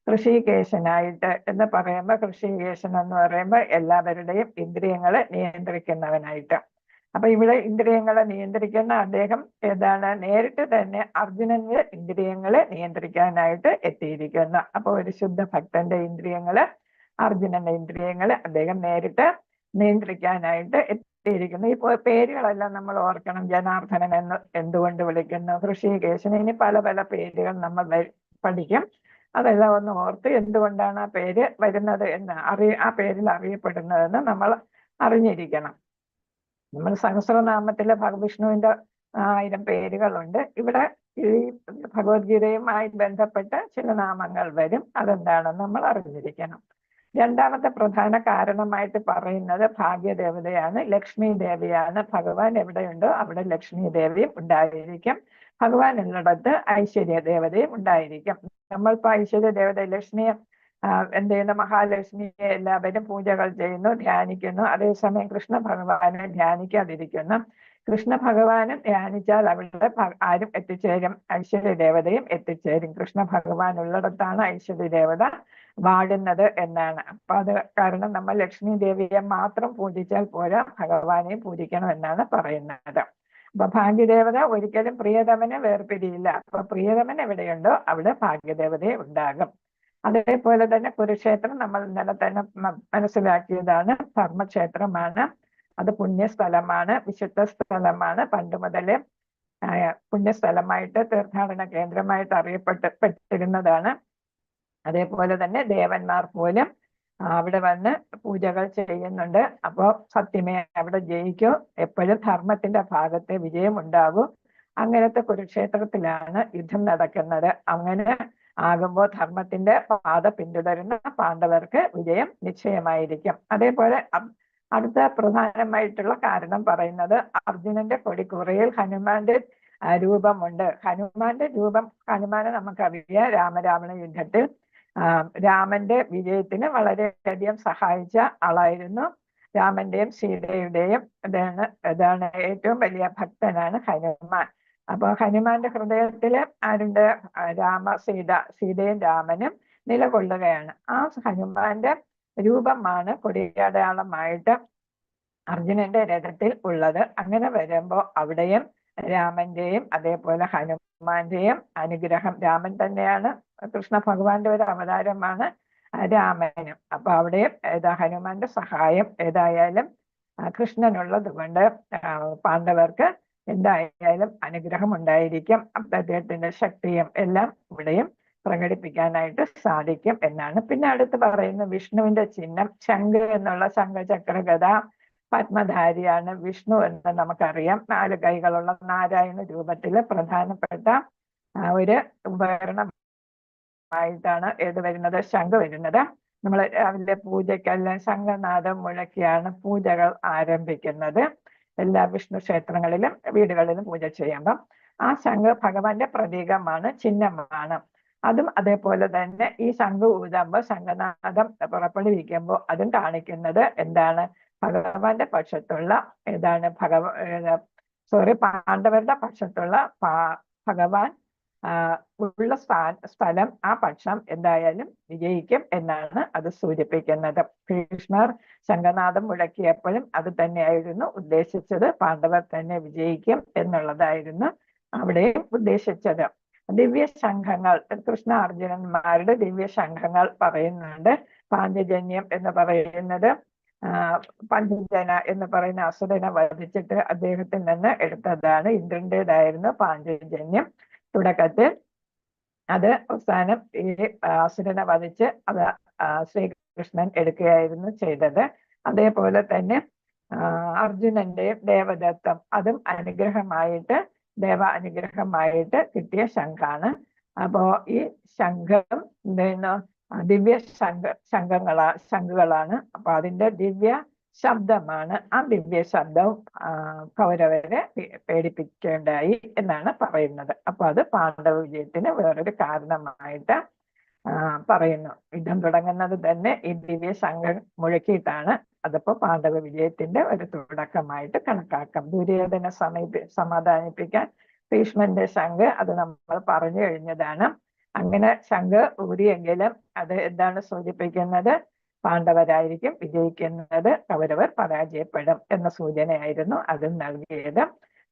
[SPEAKER 1] ഋഷികേശനായിട്ട് എന്ന് പറയുമ്പോൾ, ഋഷികേശൻ എന്ന് പറയുമ്പോൾ എല്ലാവരുടെയും ഇന്ദ്രിയങ്ങളെ നിയന്ത്രിക്കുന്നവനായിട്ട്. അപ്പൊ ഇവിടെ ഇന്ദ്രിയങ്ങളെ നിയന്ത്രിക്കുന്ന അദ്ദേഹം ഏതാണ്, നേരിട്ട് തന്നെ അർജുനന്റെ ഇന്ദ്രിയങ്ങളെ നിയന്ത്രിക്കാനായിട്ട് എത്തിയിരിക്കുന്ന. അപ്പൊ ഒരു ശുദ്ധ ഭക്തന്റെ ഇന്ദ്രിയങ്ങള്, അർജുനന്റെ ഇന്ദ്രിയങ്ങളെ അദ്ദേഹം നേരിട്ട് നിയന്ത്രിക്കാനായിട്ട് എത്തിയിരിക്കുന്നു. ഈ പേരുകളെല്ലാം നമ്മൾ ഓർക്കണം. ജനാർദ്ദനൻ എന്ന് എന്തുകൊണ്ട് വിളിക്കുന്നു, ഋഷികേശൻ, ഇനി പല പല പേരുകൾ നമ്മൾ പഠിക്കും. അതെല്ലാം ഒന്ന് ഓർത്ത് എന്തുകൊണ്ടാണ് ആ പേര് വരുന്നത് എന്ന് ആ പേരിൽ അറിയപ്പെടുന്നതെന്ന് നമ്മൾ അറിഞ്ഞിരിക്കണം. നമ്മൾ സഹസ്രനാമത്തിലെ വിഷ്ണുവിന്റെ 1000 പേരുകളുണ്ട്. ഇവിടെ ഈ ഭഗവത്ഗീതയുമായി ബന്ധപ്പെട്ട് ചില നാമങ്ങൾ വരും, അതെന്താണെന്ന് നമ്മൾ അറിഞ്ഞിരിക്കണം. രണ്ടാമത്തെ പ്രധാന കാരണമായിട്ട് പറയുന്നത് ഭാഗ്യദേവതയാണ്, ലക്ഷ്മി ദേവിയാണ്. ഭഗവാൻ എവിടെയുണ്ടോ അവിടെ ലക്ഷ്മി ദേവിയും ഉണ്ടായിരിക്കും, ഭഗവാൻ ഉള്ളിടത്ത് ഐശ്വര്യ ദേവതയും ഉണ്ടായിരിക്കും. നമ്മളിപ്പോ ഐശ്വര്യ ദേവത ലക്ഷ്മിയെ എന്ത് ചെയ്യുന്നു, മഹാലക്ഷ്മിയെ എല്ലാവരും പൂജകൾ ചെയ്യുന്നു, ധ്യാനിക്കുന്നു. അതേസമയം കൃഷ്ണ ഭഗവാനെ ധ്യാനിക്കാതിരിക്കുന്നു. കൃഷ്ണ ഭഗവാനും ധ്യാനിച്ചാൽ അവിടെ ആരും എത്തിച്ചേരും, ഐശ്വര്യ ദേവതയും എത്തിച്ചേരും. കൃഷ്ണ ഭഗവാൻ ഉള്ളിടത്താണ് ഐശ്വര്യ ദേവത വാഴുന്നത് എന്നാണ്. അപ്പൊ അത് കാരണം നമ്മൾ ലക്ഷ്മി ദേവിയെ മാത്രം പൂജിച്ചാൽ പോരാ, ഭഗവാനെയും പൂജിക്കണം എന്നാണ് പറയുന്നത്. അപ്പൊ ഭാഗ്യദേവത ഒരിക്കലും പ്രിയതമനെ വേർപിരിയില്ല. അപ്പൊ പ്രിയതമൻ എവിടെയുണ്ടോ അവിടെ ഭാഗ്യദേവതയെ ഉണ്ടാകും. അതേപോലെ തന്നെ കുരുക്ഷേത്രം നമ്മൾ ഇന്നലെ തന്നെ മനസ്സിലാക്കിയതാണ്, ധർമ്മക്ഷേത്രമാണ്. അത് പുണ്യസ്ഥലമാണ്, വിശുദ്ധ സ്ഥലമാണ്. പണ്ട് മുതലേ പുണ്യസ്ഥലമായിട്ട് തീർത്ഥാടന കേന്ദ്രമായിട്ട് അറിയപ്പെട്ടിരുന്നതാണ്. അതേപോലെ തന്നെ ദേവന്മാർ പോലും അവിടെ വന്ന് പൂജകൾ ചെയ്യുന്നുണ്ട്. അപ്പോൾ സത്യമേ അവിടെ ജയിക്കൂ, എപ്പോഴും ധർമ്മത്തിന്റെ ഭാഗത്തെ വിജയം ഉണ്ടാകൂ. അങ്ങനത്തെ കുരുക്ഷേത്രത്തിലാണ് യുദ്ധം നടക്കുന്നത്. അങ്ങനെ ആകുമ്പോൾ ധർമ്മത്തിന്റെ പാത പിന്തുടരുന്ന പാണ്ഡവർക്ക് വിജയം നിശ്ചയമായിരിക്കും. അതേപോലെ അടുത്ത പ്രധാനമായിട്ടുള്ള കാരണം പറയുന്നത്, അർജുനന്റെ കൊടിക്കുറയിൽ ഹനുമാന്റെ രൂപമുണ്ട്. ഹനുമാനെ നമുക്കറിയാം, രാമരാവണ യുദ്ധത്തിൽ രാമന്റെ വിജയത്തിന് വളരെയധികം സഹായിച്ച ആളായിരുന്നു. രാമന്റെയും സീതയുടെയും ഇതാണ് ഏറ്റവും വലിയ ഭക്തനാണ് ഹനുമാൻ. അപ്പൊ ഹനുമാന്റെ ഹൃദയത്തില് ആരുണ്ട്, സീതയും രാമനും നിലകൊള്ളുകയാണ്. ആ ഹനുമാന്റെ രൂപമാണ് കൊടിയടയാളമായിട്ട് അർജുനന്റെ രഥത്തിൽ ഉള്ളത്. അങ്ങനെ വരുമ്പോ അവിടെയും രാമന്റെയും അതേപോലെ ഹനുമാന്റെയും അനുഗ്രഹം. രാമൻ തന്നെയാണ് കൃഷ്ണ ഭഗവാന്റെ ഒരു അവതാരമാണ് രാമനും. അപ്പൊ അവിടെ ഹനുമാന്റെ സഹായം ഏതായാലും കൃഷ്ണനുള്ളത് കൊണ്ട് പാണ്ഡവർക്ക് എന്തായാലും അനുഗ്രഹം ഉണ്ടായിരിക്കും. അദ്ദേഹത്തിന്റെ ശക്തിയും എല്ലാം ഇവിടെയും പ്രകടിപ്പിക്കാനായിട്ട് സാധിക്കും എന്നാണ്. പിന്നെ അടുത്ത് പറയുന്ന വിഷ്ണുവിന്റെ ചിഹ്നം ശംഖ് എന്നുള്ള ശംഖചക്ര ഗദ പത്മധാരിയാണ് വിഷ്ണു എന്ന് നമുക്കറിയാം. 4 കൈകളുള്ള നാരായണ രൂപത്തില് പ്രധാനപ്പെട്ട ഒരു ഉപകരണമായിട്ടാണ് ഏത് വരുന്നത്, ശംഖ് വരുന്നത്. നമ്മൾ രാവിലെ പൂജയ്ക്കെല്ലാം ശംഖനാദം മുഴക്കിയാണ് പൂജകൾ ആരംഭിക്കുന്നത്. എല്ലാ വിഷ്ണു ക്ഷേത്രങ്ങളിലും വീടുകളിലും പൂജ ചെയ്യുമ്പം ആ ശംഖ് ഭഗവാന്റെ പ്രതീകമാണ്, ചിഹ്നമാണ്. അതും അതേപോലെ തന്നെ ഈ ശംഖ് ഊതുമ്പോൾ ശംഖനാദം പുറപ്പെടുവിക്കുമ്പോൾ അതും കാണിക്കുന്നത് എന്താണ്, ഭഗവാന്റെ പക്ഷത്തുള്ള പാണ്ഡവരുടെ പക്ഷത്തുള്ള ഭഗവാൻ ഉള്ള സ്ഥലം, ആ പക്ഷം എന്തായാലും വിജയിക്കും എന്നാണ് അത് സൂചിപ്പിക്കുന്നത്. ഭീഷ്മർ ശംഖനാദം മുഴക്കിയപ്പോഴും അത് തന്നെയായിരുന്നു ഉദ്ദേശിച്ചത്, പാണ്ഡവർ തന്നെ വിജയിക്കും എന്നുള്ളതായിരുന്നു അവിടെയും ഉദ്ദേശിച്ചത്. ദിവ്യ ശംഖങ്ങൾ, കൃഷ്ണ അർജുനന്മാരുടെ ദിവ്യ ശംഖങ്ങൾ പറയുന്നുണ്ട്. പാഞ്ചജന്യം എന്ന് പറയുന്നത് പഞ്ചജന എന്ന് പറയുന്ന അസുരനെ വധിച്ചിട്ട് അദ്ദേഹത്തിൽ നിന്ന് എടുത്തതാണ്. ഇന്ദ്രന്റേതായിരുന്നു പാഞ്ചജന്യം തുടക്കത്തിൽ. അത് അവസാനം ഈ അസുരനെ വധിച്ച് അത് ശ്രീകൃഷ്ണൻ എടുക്കുകയായിരുന്നു ചെയ്തത്. അതേപോലെ തന്നെ അർജുനന്റെയും ദേവദത്തം, അതും അനുഗ്രഹമായിട്ട് കിട്ടിയ ശംഖാണ്. അപ്പോ ഈ ശംഖം ദിവ്യ ശംഖുകളാണ്. അപ്പൊ അതിന്റെ ദിവ്യ ശബ്ദമാണ്. ആ ദിവ്യ ശബ്ദവും കൗരവരെ പേടിപ്പിക്കേണ്ടായി എന്നാണ് പറയുന്നത്. അപ്പൊ അത് പാണ്ഡവ വിജയത്തിന് വേറൊരു കാരണമായിട്ട് പറയുന്നു. യുദ്ധം തുടങ്ങുന്നത് തന്നെ ഈ ദിവ്യ ശംഖം മുഴക്കിയിട്ടാണ്. അതിപ്പോ പാണ്ഡവ വിജയത്തിന്റെ ഒരു തുടക്കമായിട്ട് കണക്കാക്കാം. ദുര്യോധന സമാധാനിപ്പിക്കാൻ ഭീഷ്മന്റെ ശംഖ് അത് നമ്മൾ പറഞ്ഞു കഴിഞ്ഞതാണ്. അങ്ങനെ ശംഖ് ഊരിയെങ്കിലും അത് എന്താണ് സൂചിപ്പിക്കുന്നത്, പാണ്ഡവരായിരിക്കും വിജയിക്കുന്നത്, കൗരവർ പരാജയപ്പെടും എന്ന സൂചനയായിരുന്നു അതും നൽകിയത്.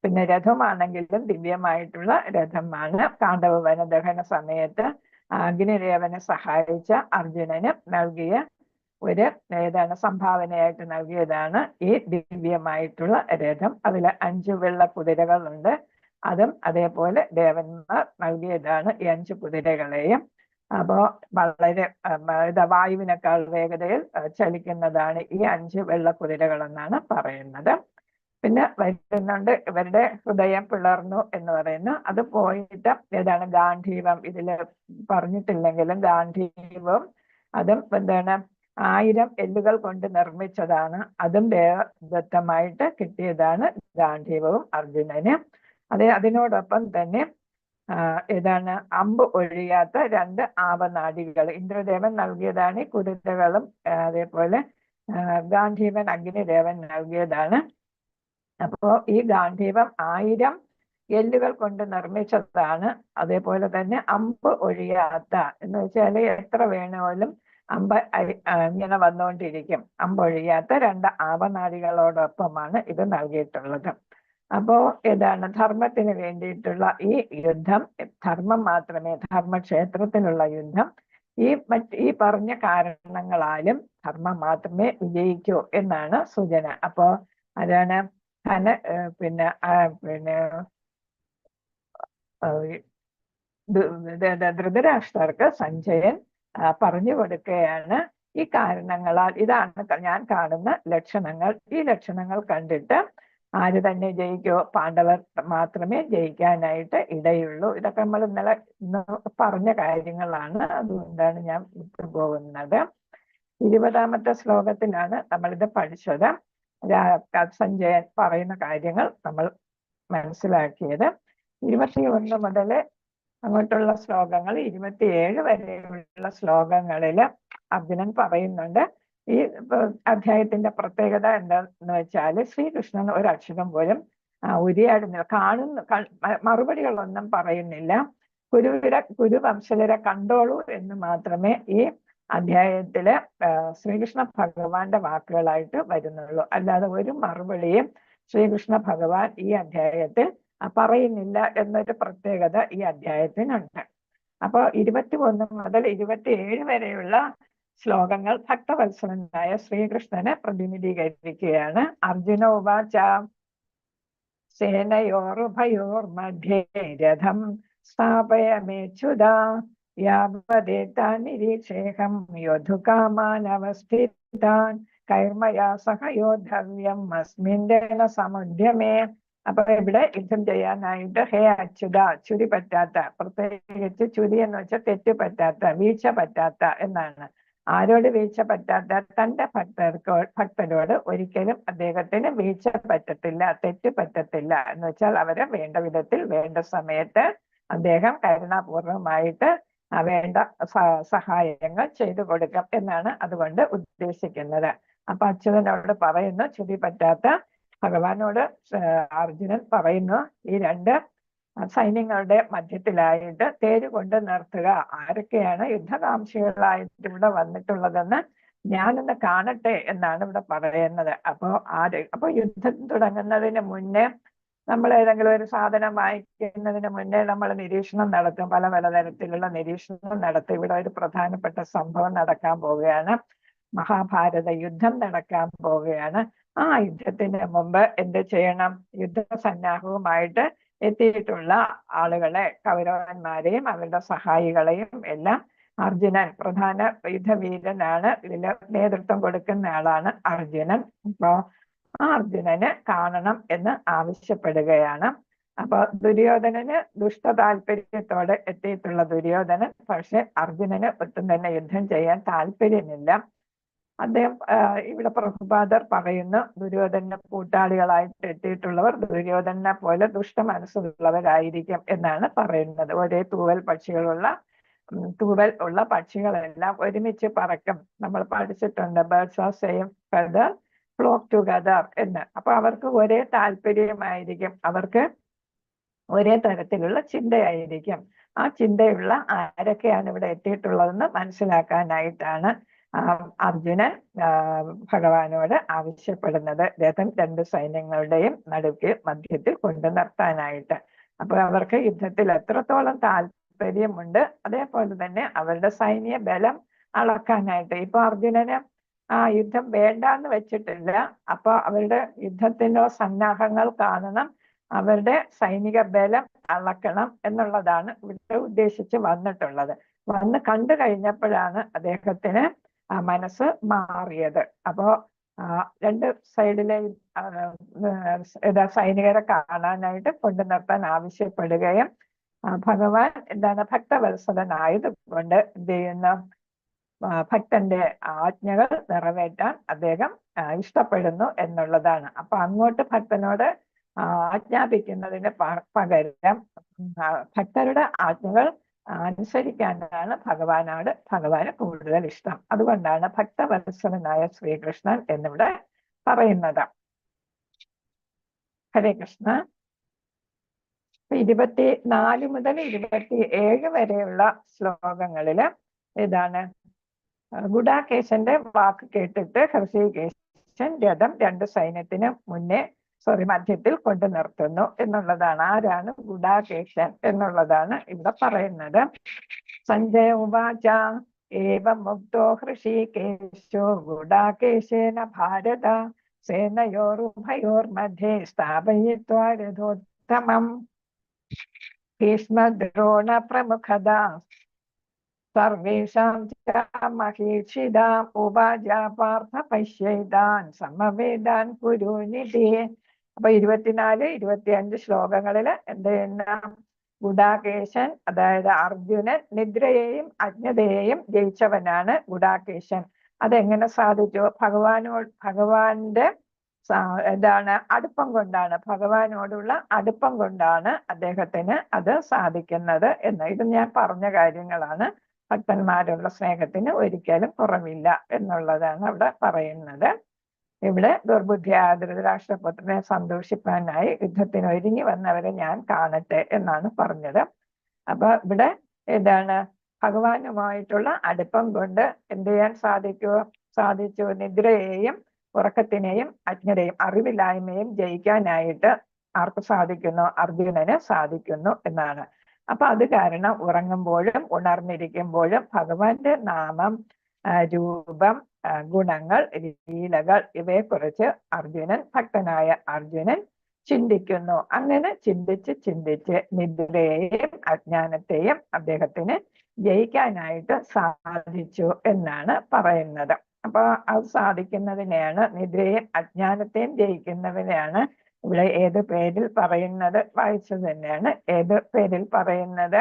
[SPEAKER 1] പിന്നെ രഥമാണെങ്കിലും ദിവ്യമായിട്ടുള്ള രഥമാണ്. പാണ്ഡവ വനദഹന സമയത്ത് അഗ്നിദേവനെ സഹായിച്ച അർജുനന് നൽകിയ ഒരു സംഭാവനയായിട്ട് നൽകിയതാണ് ഈ ദിവ്യമായിട്ടുള്ള രഥം. അതിൽ 5 വെള്ള കുതിരകളുണ്ട്. അതും അതേപോലെ ദേവന്മാർ നൽകിയതാണ് ഈ 5 കുതിരകളെയും. അപ്പോ വളരെ വായുവിനേക്കാൾ വേഗതയിൽ ചലിക്കുന്നതാണ് ഈ 5 വെള്ള കുതിരകൾ എന്നാണ് പറയുന്നത്. പിന്നെ വരുന്നുണ്ട് ഇവരുടെ ഹൃദയം പിളർന്നു എന്ന് പറയുന്നു. അത് പോയിട്ട് ഗാന്ധീവം, ഇതില് പറഞ്ഞിട്ടില്ലെങ്കിലും ഗാന്ധീവം അതും 1000 എല്ലുകൾ കൊണ്ട് നിർമ്മിച്ചതാണ്. അതും ദേവദത്തമായിട്ട് കിട്ടിയതാണ് ഗാന്ധീവവും അർജുനന്. അതിനോടൊപ്പം തന്നെ അമ്പ് ഒഴിയാത്ത 2 ആവനാഴികൾ ഇന്ദ്രദേവൻ നൽകിയതാണ്. ഈ കുതിരകളും അതേപോലെ ഗാന്ധീവൻ അഗ്നിദേവൻ നൽകിയതാണ്. അപ്പോ ഈ ഗാന്ധീവം 1000 എല്ലുകൾ കൊണ്ട് നിർമ്മിച്ചതാണ്. അതേപോലെ തന്നെ അമ്പ് ഒഴിയാത്ത എന്ന് വെച്ചാല് എത്ര വേണമെങ്കിലും അമ്പ് ഇങ്ങനെ വന്നുകൊണ്ടിരിക്കും. അമ്പൊഴിയാത്ത 2 ആവനാഴികളോടൊപ്പമാണ് ഇത് നൽകിയിട്ടുള്ളത്. അപ്പോ ധർമ്മത്തിന് വേണ്ടിയിട്ടുള്ള ഈ യുദ്ധം, ധർമ്മം മാത്രമേ, ധർമ്മക്ഷേത്രത്തിലുള്ള യുദ്ധം ഈ പറഞ്ഞ കാരണങ്ങളാലും ധർമ്മം മാത്രമേ വിജയിക്കൂ എന്നാണ് സൂചന. അപ്പോ അതാണ് ധൃതരാഷ്ട്രർക്ക് സഞ്ജയൻ പറഞ്ഞു കൊടുക്കുകയാണ് ഈ കാരണങ്ങളാൽ ഇതാണ് ഞാൻ കാണുന്ന ലക്ഷണങ്ങൾ. ഈ ലക്ഷണങ്ങൾ കണ്ടിട്ട് ആര് തന്നെ ജയിക്കോ, പാണ്ഡവർ മാത്രമേ ജയിക്കാനായിട്ട് ഇടയുള്ളൂ. ഇതൊക്കെ നമ്മൾ ഇന്ന് പറഞ്ഞ കാര്യങ്ങളാണ്. അതുകൊണ്ടാണ് ഞാൻ വിട്ടുപോകുന്നത്. 20ാമത്തെ ശ്ലോകത്തിലാണ് നമ്മളിത് പഠിച്ചത്. സഞ്ജയൻ പറയുന്ന കാര്യങ്ങൾ നമ്മൾ മനസ്സിലാക്കിയത്. 21 മുതൽ അങ്ങോട്ടുള്ള ശ്ലോകങ്ങൾ 27 വരെയുള്ള ശ്ലോകങ്ങളില് അർജുനൻ പറയുന്നുണ്ട്. ഈ അധ്യായത്തിന്റെ പ്രത്യേകത എന്താന്ന് വെച്ചാല് ശ്രീകൃഷ്ണൻ ഒരക്ഷരം പോലും ഉരിയാടുന്നില്ല, മറുപടികളൊന്നും പറയുന്നില്ല. കുരുവംശജരെ കണ്ടോളൂ എന്ന് മാത്രമേ ഈ അധ്യായത്തില് ശ്രീകൃഷ്ണ ഭഗവാന്റെ വാക്കുകളായിട്ട് വരുന്നുള്ളൂ. അല്ലാതെ ഒരു മറുപടിയും ശ്രീകൃഷ്ണ ഭഗവാൻ ഈ അധ്യായത്തിൽ പറയുന്നില്ല എന്നൊരു പ്രത്യേകത ഈ അധ്യായത്തിനുണ്ട്. അപ്പോൾ 21 മുതൽ 27 വരെയുള്ള ശ്ലോകങ്ങൾ ഭക്തവത്സലനായ ശ്രീകൃഷ്ണനെ പ്രതിനിധീകരിക്കുകയാണ്. അർജുന ഉവാച സേനയോരുഭയോർമധ്യേ രഥം സ്ഥാപയമേച്യുതാ യാവദേതാ നിരീക്ഷേഹം യോധുകാമാനവസ്ഥിതാൻ കൈർമയാ സഹ യോദ്ധവ്യം അസ്മിൻ സമുദ്യമേ. അപ്പൊ ഇവിടെ യുദ്ധം ചെയ്യാനായിട്ട് ഹേ അച്യുത, ചുരി പറ്റാത്ത, പ്രത്യേകിച്ച് ചുരി എന്ന് വെച്ചാൽ തെറ്റ് പറ്റാത്ത, വീഴ്ച പറ്റാത്ത എന്നാണ്. ആരോട് വീഴ്ച പറ്റാത്ത? തന്റെ ഭക്തരോട് ഒരിക്കലും അദ്ദേഹത്തിന് വീഴ്ച പറ്റത്തില്ല, തെറ്റ് പറ്റത്തില്ല. എന്ന് വെച്ചാൽ അവരെ വേണ്ട വിധത്തിൽ വേണ്ട സമയത്ത് അദ്ദേഹം കരുണാപൂർവമായിട്ട് വേണ്ട സഹായങ്ങൾ ചെയ്തു കൊടുക്കാം എന്നാണ് അതുകൊണ്ട് ഉദ്ദേശിക്കുന്നത്. അപ്പൊ അച്യുതനോട് പറയുന്നു, ചുരി പറ്റാത്ത ഭഗവാനോട് അർജുനൻ പറയുന്നു, ഈ രണ്ട് സൈന്യങ്ങളുടെ മധ്യത്തിലായിട്ട് തേര് കൊണ്ട് നിർത്തുക. ആരൊക്കെയാണ് യുദ്ധകാംക്ഷികളായിട്ട് ഇവിടെ വന്നിട്ടുള്ളതെന്ന് ഞാനൊന്ന് കാണട്ടെ എന്നാണ് ഇവിടെ പറയുന്നത്. അപ്പൊ യുദ്ധം തുടങ്ങുന്നതിന് മുന്നേ നമ്മൾ ഏതെങ്കിലും ഒരു സാധനം വായിക്കുന്നതിന് മുന്നേ നമ്മൾ നിരീക്ഷണം നടത്തും, പല തരത്തിലുള്ള നിരീക്ഷണം നടത്തും. ഇവിടെ ഒരു പ്രധാനപ്പെട്ട സംഭവം നടക്കാൻ പോവുകയാണ്, മഹാഭാരത യുദ്ധം നടക്കാൻ പോവുകയാണ്. ആ യുദ്ധത്തിന് മുമ്പ് എന്ത് ചെയ്യണം? യുദ്ധസന്നാഹവുമായിട്ട് എത്തിയിട്ടുള്ള ആളുകളെ, കൗരവന്മാരെയും അവരുടെ സഹായികളെയും എല്ലാം അർജുനൻ, പ്രധാന യുദ്ധവീരനാണ്, ഇതിന് നേതൃത്വം കൊടുക്കുന്ന ആളാണ് അർജുനൻ. അപ്പോ ആ അർജുനന് കാണണം എന്ന് ആവശ്യപ്പെടുകയാണ്. അപ്പൊ ദുര്യോധനന് താല്പര്യത്തോടെ എത്തിയിട്ടുള്ള ദുര്യോധനൻ, പക്ഷെ അർജുനന് ഒട്ടും തന്നെ യുദ്ധം ചെയ്യാൻ താല്പര്യമില്ല. അദ്ദേഹം ഇവിടെ പ്രഭുപാദർ പറയുന്നു, ദുര്യോധന കൂട്ടാളികളായിട്ട് എത്തിയിട്ടുള്ളവർ ദുര്യോധനെ പോലെ മനസ്സുള്ളവരായിരിക്കും എന്നാണ് പറയുന്നത്. ഒരേ തൂവൽ ഉള്ള പക്ഷികളെല്ലാം ഒരുമിച്ച് പറക്കും. നമ്മൾ പഠിച്ചിട്ടുണ്ട്, birds of same feather flock together എന്ന്. അപ്പൊ അവർക്ക് ഒരേ താല്പര്യമായിരിക്കും, അവർക്ക് ഒരേ തരത്തിലുള്ള ചിന്തയായിരിക്കും. ആ ചിന്തയുള്ള ആരൊക്കെയാണ് ഇവിടെ എത്തിയിട്ടുള്ളതെന്ന് മനസ്സിലാക്കാനായിട്ടാണ് അർജുനൻ ഭഗവാനോട് ആവശ്യപ്പെടുന്നത്, രഥം രണ്ട് സൈന്യങ്ങളുടെയും മധ്യത്തിൽ കൊണ്ടു നിർത്താനായിട്ട്. അപ്പൊ അവർക്ക് യുദ്ധത്തിൽ എത്രത്തോളം താല്പര്യമുണ്ട്, അതേപോലെ തന്നെ അവരുടെ സൈന്യ ബലം അളക്കാനായിട്ട്. ഇപ്പൊ അർജുനന് യുദ്ധം വേണ്ടാന്ന് വെച്ചിട്ടില്ല. അപ്പൊ അവരുടെ യുദ്ധത്തിനോ സന്നാഹങ്ങൾ കാണണം, അവരുടെ സൈനിക ബലം അളക്കണം എന്നുള്ളതാണ് ഇവിടെ ഉദ്ദേശിച്ച് വന്നിട്ടുള്ളത്. വന്ന് കണ്ടു കഴിഞ്ഞപ്പോഴാണ് അദ്ദേഹത്തിന് മനസ്സ് മാറിയത്. അപ്പോ രണ്ട് സൈഡിലെ സൈനികരെ കാണാനായിട്ട് കൊണ്ടു നിർത്താൻ ആവശ്യപ്പെടുകയും ഭഗവാൻ ഭക്തവത്സലനായത് കൊണ്ട് എന്ത് ചെയ്യുന്ന ഭക്തന്റെ ആജ്ഞകൾ നിറവേറ്റാൻ അദ്ദേഹം ഇഷ്ടപ്പെടുന്നു എന്നുള്ളതാണ്. അപ്പൊ അങ്ങോട്ട് ഭക്തനോട് ആജ്ഞാപിക്കുന്നതിന് പകരം ഭക്തരുടെ ആജ്ഞകൾ അനുസരിക്കാനാണ് ഭഗവാന് കൂടുതൽ ഇഷ്ടം. അതുകൊണ്ടാണ് ഭക്തവത്സലനായ ശ്രീകൃഷ്ണൻ എന്നിവിടെ പറയുന്നത്. ഹരേ കൃഷ്ണ. 24 മുതൽ 27 വരെയുള്ള ശ്ലോകങ്ങളില് ഗുഡാകേശന്റെ വാക്ക് കേട്ടിട്ട് ഹൃഷീകേശൻ രഥം രണ്ട് സൈന്യത്തിന് മധ്യത്തിൽ കൊണ്ടു നിർത്തുന്നു എന്നുള്ളതാണ്. ആരാണ് ഗുഡാകേശൻ എന്നുള്ളതാണ് ഇവിടെ പറയുന്നത്. സഞ്ജയ ഉവാച ഏവം മുക്തോ ഹൃഷീകേശോ ഗുഡാകേശേന ഭാരത സേനയോരുഭയോർമധ്യേ സ്ഥാപയിത്വാ രഥോത്തമം ഭീഷ്മദ്രോണ പ്രമുഖദാ സർവേഷാം മഹീക്ഷിതാം ഉവാച പാർത്ഥ പശ്യൈതാൻ സമവേദാൻ കുരുനിധി. അപ്പൊ 24, 25 ശ്ലോകങ്ങളില് എന്ത് ചെയ്യുന്ന ഗുഡാകേശൻ, അതായത് അർജുനൻ നിദ്രയെയും അജ്ഞതയെയും ജയിച്ചവനാണ് ഗുഡാകേശൻ. അതെങ്ങനെ സാധിച്ചു? ഭഗവാന്റെ അടുപ്പം കൊണ്ടാണ്, ഭഗവാനോടുള്ള അടുപ്പം കൊണ്ടാണ് അദ്ദേഹത്തിന് അത് സാധിക്കുന്നത് എന്ന്. ഇത് ഞാൻ പറഞ്ഞ കാര്യങ്ങളാണ്. ഭക്തന്മാരുള്ള സ്നേഹത്തിന് ഒരിക്കലും കുറവില്ല എന്നുള്ളതാണ് അവിടെ പറയുന്നത്. ഇവിടെ ദുർബുദ്ധിയായ ധൃതരാഷ്ട്രപുത്രനെ സന്തോഷിപ്പാനായി യുദ്ധത്തിന് ഒരുങ്ങി വന്നവരെ ഞാൻ കാണട്ടെ എന്നാണ് പറഞ്ഞത്. അപ്പൊ ഇവിടെ ഭഗവാനുമായിട്ടുള്ള അടുപ്പം കൊണ്ട് എന്ത് ചെയ്യാൻ സാധിച്ചു? നിദ്രയെയും ഉറക്കത്തിനെയും അജ്ഞതയും അറിവില്ലായ്മയും ജയിക്കാനായിട്ട് ആർക്ക് സാധിക്കുന്നു? അർജുനന് സാധിക്കുന്നു എന്നാണ്. അപ്പൊ അത് കാരണം ഉറങ്ങുമ്പോഴും ഉണർന്നിരിക്കുമ്പോഴും ഭഗവാന്റെ നാമം, രൂപം, ഗുണങ്ങൾ, ലീലകൾ ഇവയെക്കുറിച്ച് ഭക്തനായ അർജുനൻ ചിന്തിക്കുന്നു. അങ്ങനെ ചിന്തിച്ച് നിദ്രയെയും അജ്ഞാനത്തെയും അദ്ദേഹത്തിന് ജയിക്കാനായിട്ട് സാധിച്ചു എന്നാണ് പറയുന്നത്. അപ്പൊ അത് സാധിക്കുന്നതിനെയാണ്, നിദ്രയെയും അജ്ഞാനത്തെയും ജയിക്കുന്നതിനെയാണ് ഇവിടെ ഏത് പേരിൽ പറയുന്നത്? വായിച്ചത് തന്നെയാണ്. ഏത് പേരിൽ പറയുന്നത്?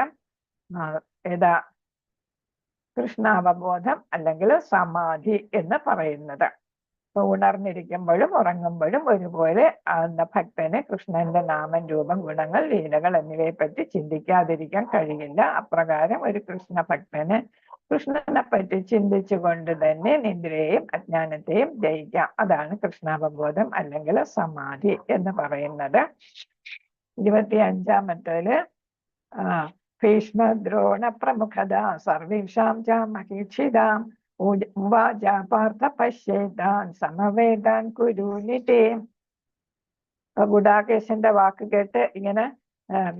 [SPEAKER 1] ഏതാ? കൃഷ്ണാവബോധം അല്ലെങ്കിൽ സമാധി എന്ന് പറയുന്നത്. അപ്പൊ ഉണർന്നിരിക്കുമ്പോഴും ഉറങ്ങുമ്പോഴും ഒരുപോലെ ഭക്തന് കൃഷ്ണന്റെ നാമം, രൂപം, ഗുണങ്ങൾ, ലീലകൾ എന്നിവയെ പറ്റി ചിന്തിക്കാതിരിക്കാൻ കഴിയില്ല. അപ്രകാരം ഒരു കൃഷ്ണ ഭക്തന് കൃഷ്ണനെ പറ്റി ചിന്തിച്ചുകൊണ്ട് തന്നെ നിദ്രയെയും അജ്ഞാനത്തെയും ജയിക്കാം. അതാണ് കൃഷ്ണാവബോധം അല്ലെങ്കിൽ സമാധി എന്ന് പറയുന്നത്. 25-ാമത്തേല് ഭീഷ്മദ്രോണ പ്രമുഖത സർവേഷാം ച മഹീക്ഷിതാം ഉവാച പാർത്ഥ പശ്യേതാൻ സമവേദാൻ കുരുനിതേ. ഗുഡാകേശന്റെ വാക്ക് കേട്ട് ഇങ്ങനെ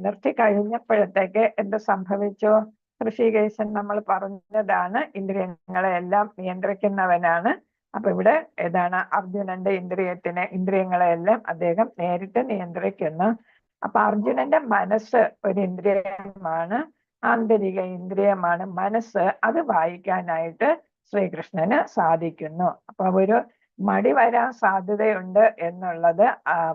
[SPEAKER 1] നിർത്തി കഴിഞ്ഞപ്പോഴത്തേക്ക് എന്ത് സംഭവിച്ചു? ഋഷികേശൻ നമ്മൾ പറഞ്ഞതാണ് ഇന്ദ്രിയങ്ങളെ എല്ലാം നിയന്ത്രിക്കുന്നവനാണ്. അപ്പൊ ഇവിടെ ഏതാണ്? അർജുനന്റെ ഇന്ദ്രിയങ്ങളെല്ലാം അദ്ദേഹം നേരിട്ട് നിയന്ത്രിക്കുന്നു. അപ്പൊ അർജുനന്റെ മനസ്സ് ഒരു ഇന്ദ്രിയമാണ്, ആന്തരിക ഇന്ദ്രിയമാണ് മനസ്സ്. അത് വായിക്കാനായിട്ട് ശ്രീകൃഷ്ണന് സാധിക്കുന്നു. അപ്പൊ ഒരു മടി വരാൻ സാധ്യതയുണ്ട് എന്നുള്ളത്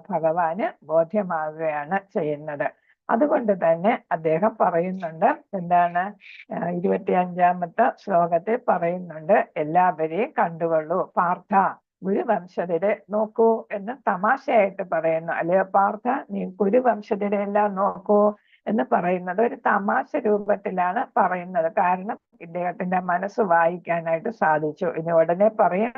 [SPEAKER 1] ഭഗവാന് ബോധ്യമാകുകയാണ് ചെയ്യുന്നത്. അതുകൊണ്ട് തന്നെ അദ്ദേഹം പറയുന്നുണ്ട്, എന്താണ്? 25-ാമത്തെ ശ്ലോകത്തിൽ പറയുന്നുണ്ട്, എല്ലാവരെയും കണ്ടുകൊള്ളൂ പാർത്ഥ, കുരുവംശജരെ നോക്കൂ എന്ന് തമാശയായിട്ട് പറയുന്നു. അല്ലയോ പാർത്ഥ, നീ കുരുവംശജരെ എല്ലാം നോക്കൂ എന്ന് പറയുന്നത് ഒരു തമാശ രൂപത്തിലാണ് പറയുന്നത്. കാരണം ഇദ്ദേഹത്തിന്റെ മനസ്സ് വായിക്കാനായിട്ട് സാധിച്ചു. ഇനി ഉടനെ പറയും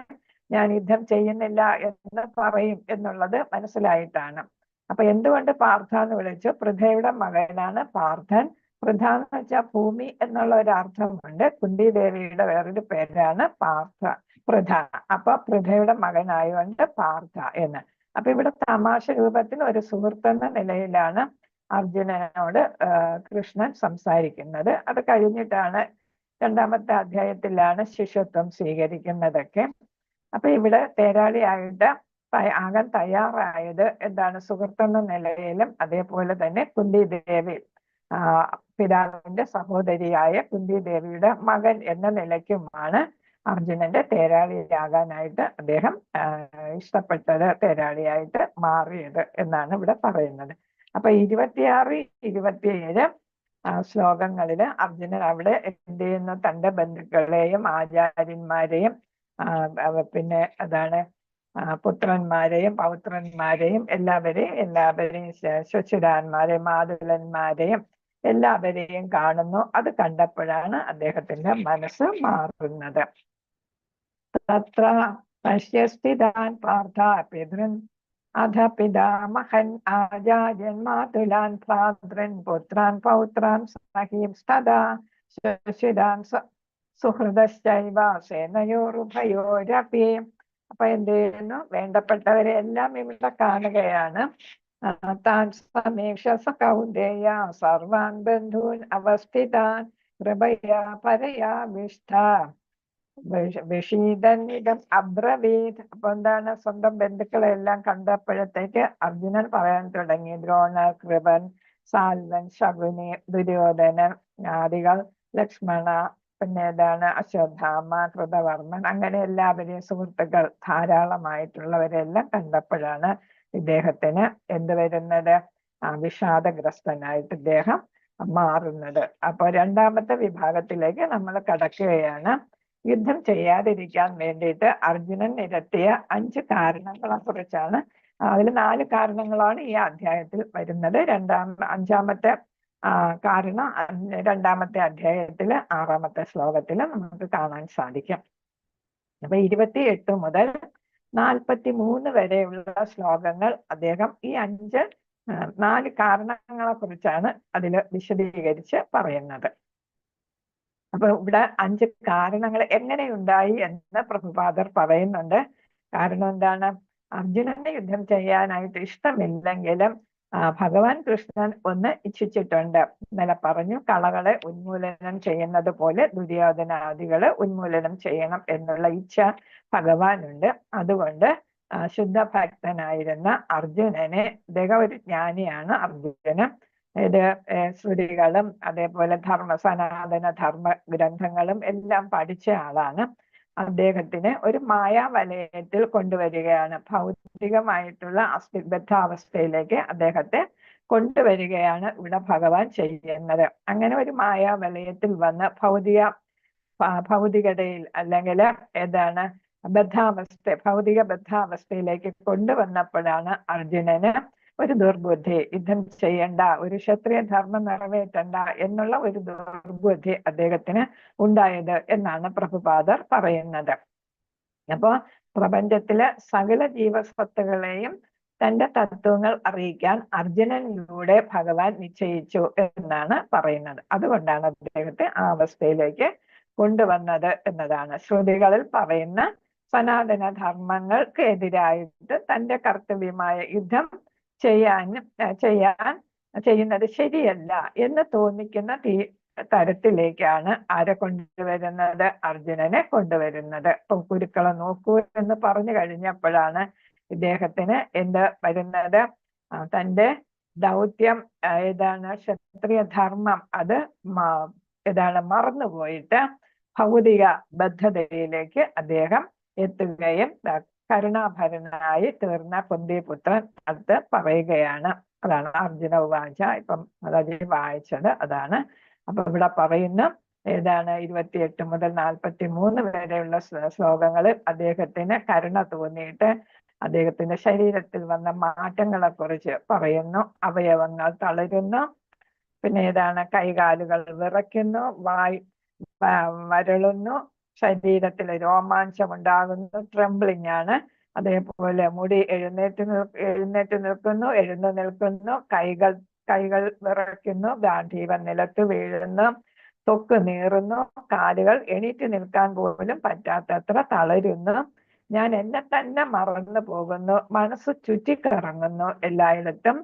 [SPEAKER 1] ഞാൻ യുദ്ധം ചെയ്യുന്നില്ല എന്ന് പറയും എന്നുള്ളത് മനസ്സിലായിട്ടാണ്. അപ്പൊ എന്തുകൊണ്ട് പാർത്ഥ എന്ന് വിളിച്ചു? പൃഥയുടെ മകനാണ് പാർത്ഥൻ. പൃഥ എന്ന് വെച്ചാൽ ഭൂമി എന്നുള്ള ഒരു അർത്ഥമുണ്ട്. കുന്തി ദേവിയുടെ വേറൊരു പേരാണ് പൃഥ. അപ്പൊ പൃഥയുടെ മകനായതുകൊണ്ട് പാർത്ഥ എന്ന്. അപ്പൊ ഇവിടെ തമാശ രൂപത്തിൽ ഒരു സുഹൃത്തെന്ന നിലയിലാണ് അർജുനനോട് കൃഷ്ണൻ സംസാരിക്കുന്നത്. അത് കഴിഞ്ഞിട്ടാണ് 2-ാമത്തെ അധ്യായത്തിലാണ് ശിഷ്യത്വം സ്വീകരിക്കുന്നതൊക്കെ. അപ്പൊ ഇവിടെ തേരാളിയായിട്ട് ആകാൻ തയ്യാറായത് എന്താണ്? സുഹൃത്തെന്ന നിലയിലും അതേപോലെ തന്നെ കുന്തി ദേവി, പിതാവിന്റെ സഹോദരിയായ കുന്തി ദേവിയുടെ മകൻ എന്ന നിലയ്ക്കുമാണ് അർജുനന്റെ തേരാളിയാകാനായിട്ട് അദ്ദേഹം ഇഷ്ടപ്പെട്ടത്, തേരാളിയായിട്ട് മാറിയത് എന്നാണ് ഇവിടെ പറയുന്നത്. അപ്പൊ 26, 27 ശ്ലോകങ്ങളില് അർജുനൻ അവിടെ എന്ത് ചെയ്യുന്നു? തന്റെ ബന്ധുക്കളെയും ആചാര്യന്മാരെയും പിന്നെ അതാണ് പുത്രന്മാരെയും പൗത്രന്മാരെയും എല്ലാവരെയും ശുചിരാന്മാരെയും മാതുലന്മാരെയും എല്ലാവരെയും കാണുന്നു. അത് കണ്ടപ്പോഴാണ് അദ്ദേഹത്തിന്റെ മനസ്സ് മാറുന്നത്. തത്ര പശ്യസ്ഥിതാൻ പാർത്ഥ പിതൃൻ അധ പിതാമഹൻ ആചാര്യൻ മാതുലാൻ ഭ്രാതൃൻ പുത്രാൻ പൗത്രാൻ സഹീംസ്തദാ ശുചിരാൻ സുഹൃദശ്ചൈവ സേനയോരുഭയോരപി. അപ്പൊ എന്ത് ചെയ്യുന്നു? വേണ്ടപ്പെട്ടവരെ എല്ലാം ഇവിടെ കാണുകയാണ്. താൻ സമീക്ഷ കൗന്ദേയ സർവാൻ ബന്ധൂൻ അവസ്ഥിതാൻ കൃപയാ പരയാ വിഷ്ഠ വിഷീദനിടം അബ്രവീത്. അപ്പൊ എന്താണ്? സ്വന്തം ബന്ധുക്കളെ എല്ലാം കണ്ടപ്പോഴത്തേക്ക് അർജുനൻ പറയാൻ തുടങ്ങി. ദ്രോണർ, കൃപൻ, സാൽവൻ, ശകുനി, ദുര്യോധനൻ ആദികൾ, ലക്ഷ്മണ, പിന്നെ ഏതാണ് അശ്വത്ഥാമ, കൃതവർമ്മൻ, അങ്ങനെ എല്ലാവരെയും സുഹൃത്തുക്കൾ ധാരാളമായിട്ടുള്ളവരെല്ലാം കണ്ടപ്പോഴാണ് ഇദ്ദേഹത്തിന് എന്ത് വരുന്നത്? വിഷാദഗ്രസ്തനായിട്ട് ഇദ്ദേഹം മാറുന്നത്. അപ്പൊ 2-ാമത്തെ വിഭാഗത്തിലേക്ക് നമ്മൾ കടക്കുകയാണ്. യുദ്ധം ചെയ്യാതിരിക്കാൻ വേണ്ടിയിട്ട് അർജുനൻ നിരത്തിയ 5 കാരണങ്ങളെ കുറിച്ചാണ്. അതിൽ 4 കാരണങ്ങളാണ് ഈ അധ്യായത്തിൽ വരുന്നത്. 5-ാമത്തെ കാരണം 2-ാമത്തെ അധ്യായത്തില് 6-ാമത്തെ ശ്ലോകത്തിൽ നമുക്ക് കാണാൻ സാധിക്കും. അപ്പൊ 28 മുതൽ 43 വരെയുള്ള ശ്ലോകങ്ങൾ അദ്ദേഹം ഈ 4 കാരണങ്ങളെ കുറിച്ചാണ് അതിൽ വിശദീകരിച്ച് പറയുന്നത്. അപ്പൊ ഇവിടെ 5 കാരണങ്ങൾ എങ്ങനെയുണ്ടായി എന്ന് പ്രഭുപാദർ പറയുന്നുണ്ട്. കാരണം എന്താണ്? അർജുനന്റെ യുദ്ധം ചെയ്യാനായിട്ട് ഇഷ്ടമില്ലെങ്കിലും ഭഗവാൻ കൃഷ്ണൻ ഒന്ന് ഇച്ഛിച്ചിട്ടുണ്ട്. ഇന്നലെ പറഞ്ഞു, കളകളെ ഉന്മൂലനം ചെയ്യുന്നത് പോലെ ദുര്യോധനാദികളെ ഉന്മൂലനം ചെയ്യണം എന്നുള്ള ഇച്ഛ ഭഗവാനുണ്ട്. അതുകൊണ്ട് ശുദ്ധ ഭക്തനായിരുന്ന അർജുനനെ, അദ്ദേഹം ഒരു ജ്ഞാനിയാണ് അർജുനൻ. ഇത് ശ്രുതികളും അതേപോലെ സനാതന ധർമ്മ ഗ്രന്ഥങ്ങളും എല്ലാം പഠിച്ച ആളാണ്. അദ്ദേഹത്തിനെ ഒരു മായാവലയത്തിൽ കൊണ്ടുവരികയാണ്. ഭൗതികമായിട്ടുള്ള ബദ്ധാവസ്ഥയിലേക്ക് അദ്ദേഹത്തെ കൊണ്ടുവരികയാണ് ഇവിടെ ഭഗവാൻ ചെയ്യുന്നത്. അങ്ങനെ ഒരു മായാവലയത്തിൽ വന്ന് ഭൗതികതയിൽ അല്ലെങ്കിൽ ഭൗതിക ബദ്ധാവസ്ഥയിലേക്ക് കൊണ്ടുവന്നപ്പോഴാണ് അർജുനന് ഒരു ദുർബുദ്ധി, യുദ്ധം ചെയ്യണ്ട, ഒരു ക്ഷത്രിയ ധർമ്മം നിറവേറ്റണ്ട എന്നുള്ള ഒരു ദുർബുദ്ധി അദ്ദേഹത്തിന് ഉണ്ടായത് എന്നാണ് പ്രഭുപാദർ പറയുന്നത്. അപ്പോ പ്രപഞ്ചത്തിലെ സകല ജീവസത്തുകളെയും തന്റെ തത്വങ്ങൾ അറിയിക്കാൻ അർജുനനിലൂടെ ഭഗവാൻ നിശ്ചയിച്ചു എന്നാണ് പറയുന്നത്. അതുകൊണ്ടാണ് അദ്ദേഹത്തെ ആ അവസ്ഥയിലേക്ക് കൊണ്ടുവന്നത് എന്നതാണ്. ശ്രുതികളിൽ പറയുന്ന സനാതന ധർമ്മങ്ങൾക്ക് എതിരായിട്ട് തന്റെ കർത്തവ്യമായ യുദ്ധം ചെയ്യുന്നത് ശരിയല്ല എന്ന് തോന്നിക്കുന്ന തരത്തിലേക്കാണ് ആരെ കൊണ്ടുവരുന്നത്? അർജുനനെ കൊണ്ടുവരുന്നത്. ഇപ്പൊ കുരുക്കളെ നോക്കൂ എന്ന് പറഞ്ഞു കഴിഞ്ഞപ്പോഴാണ് ഇദ്ദേഹത്തിന് എന്ത് വരുന്നത്? തന്റെ ദൗത്യം ക്ഷത്രിയ ധർമ്മം അത് മറന്നുപോയിട്ട് ഭൗതിക ബദ്ധതയിലേക്ക് അദ്ദേഹം എത്തുകയും കരുണാഭരനായി തീർന്ന കുന്തിപുത്രൻ അത് പറയുകയാണ്. അതാണ് അർജുന ഉവാച. ഇപ്പം അതായത് വായിച്ചത് അതാണ്. അപ്പൊ ഇവിടെ പറയുന്ന 28 മുതൽ 43 വരെയുള്ള ശ്ലോകങ്ങളിൽ അദ്ദേഹത്തിന് കരുണ തോന്നിയിട്ട് അദ്ദേഹത്തിന്റെ ശരീരത്തിൽ വന്ന മാറ്റങ്ങളെ കുറിച്ച് പറയുന്നു. അവയവങ്ങൾ തളരുന്നു, പിന്നെ കൈകാലുകൾ വിറയ്ക്കുന്നു, വരളുന്നു, ശരീരത്തിൽ രോമാഞ്ചം ഉണ്ടാകുന്നു, ട്രെംബ്ലിംഗ് ആണ്. അതേപോലെ മുടി എഴുന്നേറ്റ് നിൽക്കുന്നു, എഴുന്നു നിൽക്കുന്നു, കൈകൾ വിറയ്ക്കുന്നു, ഗാന്ധീവൻ നിലത്ത് വീഴുന്നു, തൊക്ക് നീറുന്നു, കാലുകൾ എണീറ്റ് നിൽക്കാൻ പോലും പറ്റാത്തത്ര തളരുന്നു, ഞാൻ എന്നെ തന്നെ മറന്നു പോകുന്നു, മനസ്സ് ചുറ്റിക്കറങ്ങുന്നു, എല്ലായിടത്തും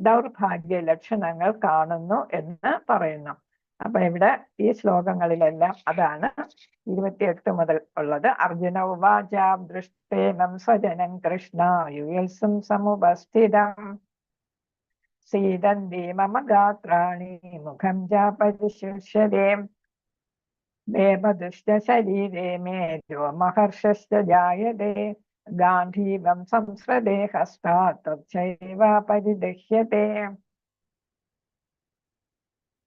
[SPEAKER 1] ദൗർഭാഗ്യ ലക്ഷണങ്ങൾ കാണുന്നു എന്ന് പറയുന്നു. അപ്പൊ ഇവിടെ ഈ ശ്ലോകങ്ങളിലെല്ലാം അതാണ് 28 മുതൽ ഉള്ളത്. അർജുന ഉവാച ദൃഷ്ടേനം സ്വജനം കൃഷ്ണ യുയൽസും സമുപസ്ഥിതം സീദന്തി മമ ഗാത്രാണി മുഖം പരിശുഷ്യതേ ദേവദുഷ്ട ശരീരേ മേ രോമഹർഷശ്ച ജായതേ ഗാന്ധീവം സംസ്രദേ ഹസ്താത് ത്വച്ചൈവ പരിദഹ്യതേ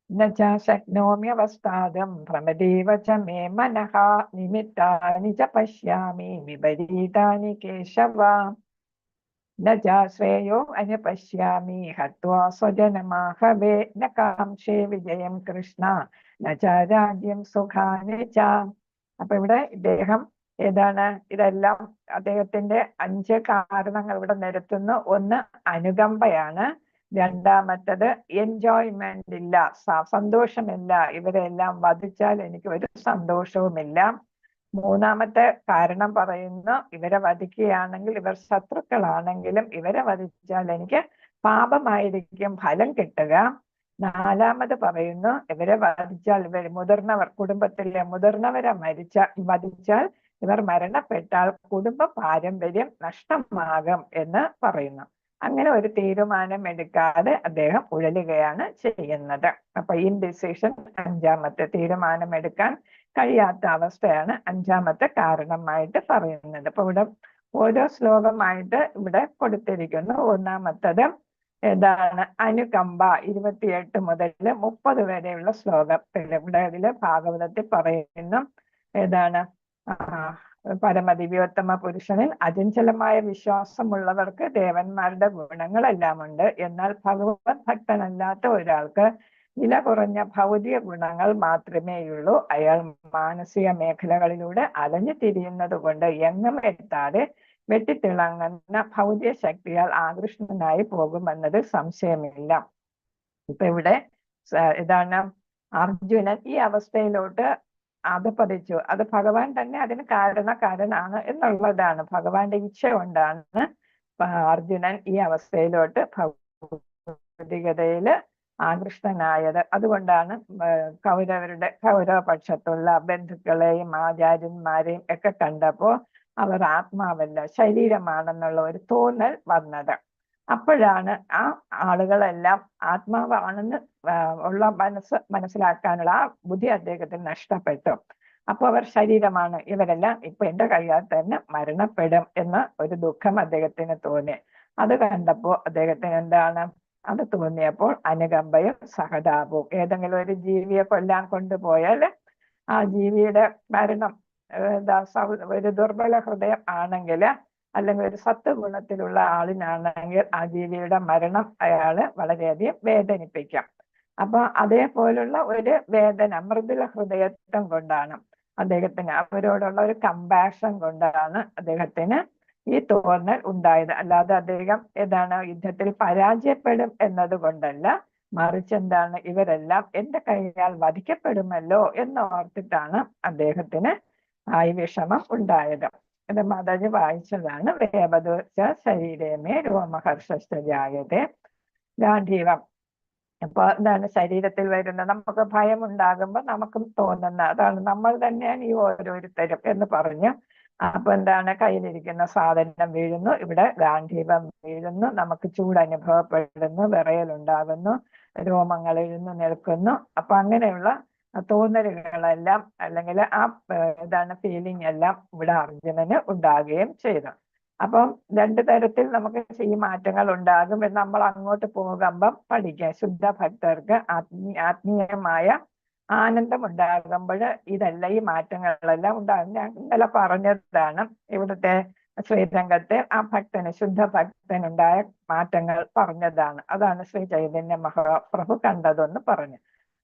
[SPEAKER 1] ന ച ശക്നോമ്യവസ്ഥാതും ഭ്രമതീവ ച മേ മനഃ നിമിത്താനി ച പശ്യാമി വിപരീതാനി കേശവ ന ച ശ്രേയോ അനുപശ്യാമി ഹത്വാ സ്വജനമാഹവേ ന കാംക്ഷേ വിജയം കൃഷ്ണ ന ച രാജ്യം സുഖാനി ച. അപ്പൊ ഇവിടെ ഇദ്ദേഹം ഇതെല്ലാം അദ്ദേഹത്തിന്റെ 5 കാരണങ്ങൾ ഇവിടെ നിരത്തുന്നു. ഒന്ന് അനുകമ്പയാണ്, രണ്ടാമത്തത് എൻജോയ്മെന്റ് ഇല്ല, സന്തോഷമില്ല, ഇവരെല്ലാം വധിച്ചാൽ എനിക്ക് ഒരു സന്തോഷവുമില്ല. മൂന്നാമത്തെ കാരണം പറയുന്നു, ഇവരെ വധിക്കുകയാണെങ്കിൽ ഇവർ ശത്രുക്കളാണെങ്കിലും ഇവരെ വധിച്ചാൽ എനിക്ക് പാപമായിരിക്കും ഫലം കിട്ടുക. നാലാമത് പറയുന്നു, ഇവരെ വധിച്ചാൽ കുടുംബത്തിലെ മുതിർന്നവരെ വധിച്ചാൽ ഇവർ മരണപ്പെട്ടാൽ കുടുംബ പാരമ്പര്യം നഷ്ടമാകും എന്ന് പറയുന്നു. അങ്ങനെ ഒരു തീരുമാനം എടുക്കാതെ അദ്ദേഹം ഉഴലുകയാണ് ചെയ്യുന്നത്. അപ്പൊ ഇൻഡിസിഷൻ 5ാമത്തെ തീരുമാനം എടുക്കാൻ കഴിയാത്ത അവസ്ഥയാണ് 5ാമത്തെ കാരണമായിട്ട് പറയുന്നത്. അപ്പൊ ഇവിടെ ഓരോ ശ്ലോകമായിട്ട് ഇവിടെ കൊടുത്തിരിക്കുന്നു. ഒന്നാമത്തത് അനുകമ്പ 28 മുതൽ 30 വരെയുള്ള ശ്ലോകത്തിൽ ഇവിടെ ഇതില് ഭാഗവതത്തിൽ പറയുന്നു പരമദിവ്യോത്തമ പുരുഷനിൽ അചഞ്ചലമായ വിശ്വാസമുള്ളവർക്ക് ദേവന്മാരുടെ ഗുണങ്ങളെല്ലാം ഉണ്ട്. എന്നാൽ ഭഗവത് ഭക്തനല്ലാത്ത ഒരാൾക്ക് വില കുറഞ്ഞ ഭൗതിക ഗുണങ്ങൾ മാത്രമേയുള്ളൂ. അയാൾ മാനസിക മേഖലകളിലൂടെ അലഞ്ഞു തിരിയുന്നത് കൊണ്ട് എങ്ങും എത്താതെ വെട്ടിത്തിളങ്ങുന്ന ഭൗതിക ശക്തിയാൽ ആകൃഷ്ടനായി പോകുമെന്നത് സംശയമില്ല. ഇപ്പൊ ഇവിടെ അർജുനൻ ഈ അവസ്ഥയിലോട്ട് അധപതിച്ചു. അത് ഭഗവാൻ തന്നെ അതിന് കാരണക്കാരനാണ് എന്നുള്ളതാണ്. ഭഗവാന്റെ ഇച്ഛ കൊണ്ടാണ് അർജുനൻ ഈ അവസ്ഥയിലോട്ട് ഭൗതികതയില് ആകൃഷ്ടനായത്. അതുകൊണ്ടാണ് കൗരവപക്ഷത്തുള്ള ബന്ധുക്കളെയും ആചാര്യന്മാരെയും ഒക്കെ കണ്ടപ്പോ അവർ ആത്മാവല്ല ശരീരമാണെന്നുള്ള ഒരു തോന്നൽ വന്നത്. അപ്പോഴാണ് ആ ആളുകളെല്ലാം ആത്മാവാണെന്ന് ഉള്ള മനസ്സിലാക്കാനുള്ള ആ ബുദ്ധി അദ്ദേഹത്തിന് നഷ്ടപ്പെട്ടു. അപ്പൊ അവർ ശരീരമാണ്, ഇവരെല്ലാം ഇപ്പൊ എന്റെ കൈയാൽ തന്നെ മരണപ്പെടും എന്ന ഒരു ദുഃഖം അദ്ദേഹത്തിന് തോന്നി. അത് കണ്ടപ്പോ അദ്ദേഹത്തിന് എന്താണ് അത് തോന്നിയപ്പോൾ അനുകമ്പയും സഹതാപവും. ഏതെങ്കിലും ഒരു ജീവിയെ കൊല്ലാൻ കൊണ്ടുപോയാൽ ആ ജീവിയുടെ മരണം ഒരു ദുർബല ഹൃദയം ആണെങ്കിൽ, അല്ലെങ്കിൽ ഒരു സത്വഗുണത്തിലുള്ള ആളിനാണെങ്കിൽ ആ ജീവിയുടെ മരണം അയാള് വളരെയധികം വേദനിപ്പിക്കാം. അപ്പൊ അതേപോലുള്ള ഒരു വേദന മൃദുല ഹൃദയത്വം കൊണ്ടാണ് അദ്ദേഹത്തിന്, അവരോടുള്ള ഒരു കമ്പാഷൻ കൊണ്ടാണ് അദ്ദേഹത്തിന് ഈ തോന്നൽ ഉണ്ടായത്. അല്ലാതെ അദ്ദേഹം യുദ്ധത്തിൽ പരാജയപ്പെടും എന്നത് കൊണ്ടല്ല, മറിച്ച് ഇവരെല്ലാം എന്റെ കൈയാൽ വധിക്കപ്പെടുമല്ലോ എന്നോർത്തിട്ടാണ് അദ്ദേഹത്തിന് ഈ വിഷമം ഉണ്ടായത്. ഇത് മാതാജി വായിച്ചതാണ്. വേപദോച്ച ശരീരമേ രോമഹർഷജായതേ ഗാന്ധീവം. അപ്പൊ ശരീരത്തിൽ വരുന്ന നമുക്ക് ഭയം ഉണ്ടാകുമ്പോൾ നമുക്കും തോന്നുന്ന അതാണ്, നമ്മൾ തന്നെയാണ് ഈ ഓരോരുത്തരും എന്ന് പറഞ്ഞു. അപ്പൊ കയ്യിലിരിക്കുന്ന സാധനം വീഴുന്നു, ഇവിടെ ഗാന്ധീപം വീഴുന്നു, നമുക്ക് ചൂട് അനുഭവപ്പെടുന്നു, വിറയലുണ്ടാകുന്നു, രോമങ്ങൾ എഴുന്നു നിൽക്കുന്നു. അപ്പൊ അങ്ങനെയുള്ള തോന്നലുകളെല്ലാം അല്ലെങ്കിൽ ആ ഫീലിംഗ് എല്ലാം ഇവിടെ അർജുനന് ഉണ്ടാകുകയും ചെയ്തു. അപ്പം രണ്ടു തരത്തിൽ നമുക്ക് ഈ മാറ്റങ്ങൾ ഉണ്ടാകും എന്ന് നമ്മൾ അങ്ങോട്ട് പോകുമ്പം പഠിക്കാം. ശുദ്ധ ഭക്തർക്ക് ആത്മീയമായ ആനന്ദം ഉണ്ടാകുമ്പോൾ ഇതെല്ലാം ഈ മാറ്റങ്ങളെല്ലാം ഉണ്ടാകും. ഞാൻ ഇന്നലെ പറഞ്ഞതാണ് ഇവിടുത്തെ ശ്രീരംഗത്തെ ആ ഭക്തന്, ശുദ്ധ ഭക്തനുണ്ടായ മാറ്റങ്ങൾ പറഞ്ഞതാണ്. അതാണ് ശ്രീ ചൈതന്യ മഹാപ്രഭു കണ്ടതെന്ന് പറഞ്ഞു.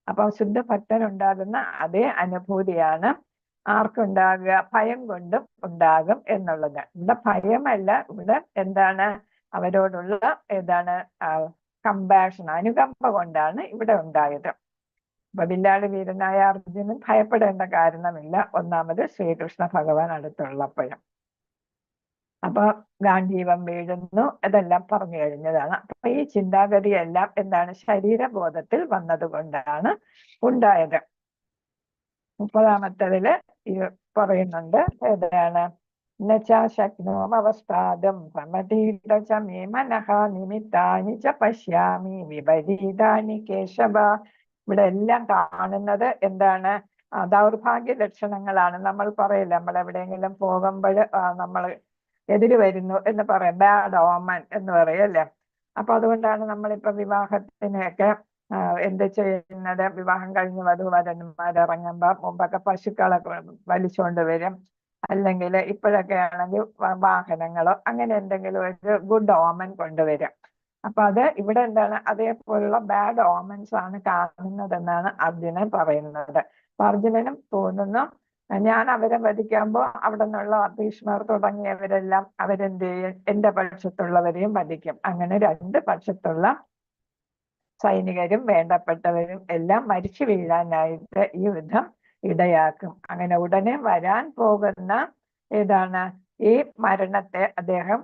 [SPEAKER 1] അപ്പൊ ശുദ്ധ ഭക്തനുണ്ടാകുന്ന അതേ അനുഭൂതിയാണ് ആർക്കുണ്ടാകുക? ഭയം കൊണ്ടും ഉണ്ടാകും എന്നുള്ളത്. ഇവിടെ ഭയമല്ല, ഇവിടെ അവരോടുള്ള കമ്പാഷൻ, അനുകമ്പ കൊണ്ടാണ് ഇവിടെ ഉണ്ടായത്. അപ്പൊ വില്ലാളി വീരനായ അർജുനൻ ഭയപ്പെടേണ്ട കാരണമില്ല, ഒന്നാമത് ശ്രീകൃഷ്ണ ഭഗവാൻ അടുത്തുള്ളപ്പോഴും. അപ്പൊ ഗാന്ധീവം വീഴുന്നു, ഇതെല്ലാം പറഞ്ഞു കഴിഞ്ഞതാണ്. അപ്പൊ ഈ ചിന്താഗതിയെല്ലാം ശരീരബോധത്തിൽ വന്നത് കൊണ്ടാണ് ഉണ്ടായത്. 30-ാമത്തേതില് പറയുന്നുണ്ട്, ശക്നോമവസ്ഥാദം പ്രമതീത മേ മനഃ നിമിത്താനി ച പശ്യാമി വിപരീതാനി കേശവ. ഇവിടെ എല്ലാം കാണുന്നത് ദൗർഭാഗ്യ ലക്ഷണങ്ങളാണ്. നമ്മൾ പറയില്ല, നമ്മൾ എവിടെയെങ്കിലും പോകുമ്പോൾ നമ്മൾ എതിര് വരുന്നു എന്ന് പറയാം, ബാഡ് ഓമൻ എന്ന് പറയല്ലേ. അപ്പൊ അതുകൊണ്ടാണ് നമ്മളിപ്പോ വിവാഹത്തിനൊക്കെ എന്ത് ചെയ്യുന്നത്? വിവാഹം കഴിഞ്ഞ് വധുവരന്മാരിറങ്ങുമ്പോ മുമ്പൊക്കെ പശുക്കളെ വലിച്ചുകൊണ്ട് വരും, അല്ലെങ്കിൽ ഇപ്പോഴൊക്കെ ആണെങ്കിൽ വാഹനങ്ങളോ അങ്ങനെ എന്തെങ്കിലും ഒരു ഗുഡ് ഓമൻ കൊണ്ടുവരും. അപ്പൊ അത് ഇവിടെ അതേപോലുള്ള ബാഡ് ഓമൻസ് ആണ് കാണുന്നതെന്നാണ് അർജുനൻ പറയുന്നത്. അപ്പൊ അർജുനനും തോന്നുന്നു, ഞാൻ അവരെ വധിക്കുമ്പോൾ അവിടെ നിന്നുള്ള ഭീഷ്മർ തുടങ്ങിയവരെല്ലാം അവരെന്ത് ചെയ്യും? എന്റെ പക്ഷത്തുള്ളവരെയും വധിക്കും. അങ്ങനെ രണ്ട് പക്ഷത്തുള്ള സൈനികരും വേണ്ടപ്പെട്ടവരും എല്ലാം മരിച്ചു വീഴാനായിട്ട് ഈ യുദ്ധം ഇടയാക്കും. അങ്ങനെ ഉടനെ വരാൻ പോകുന്ന ഈ മരണത്തെ അദ്ദേഹം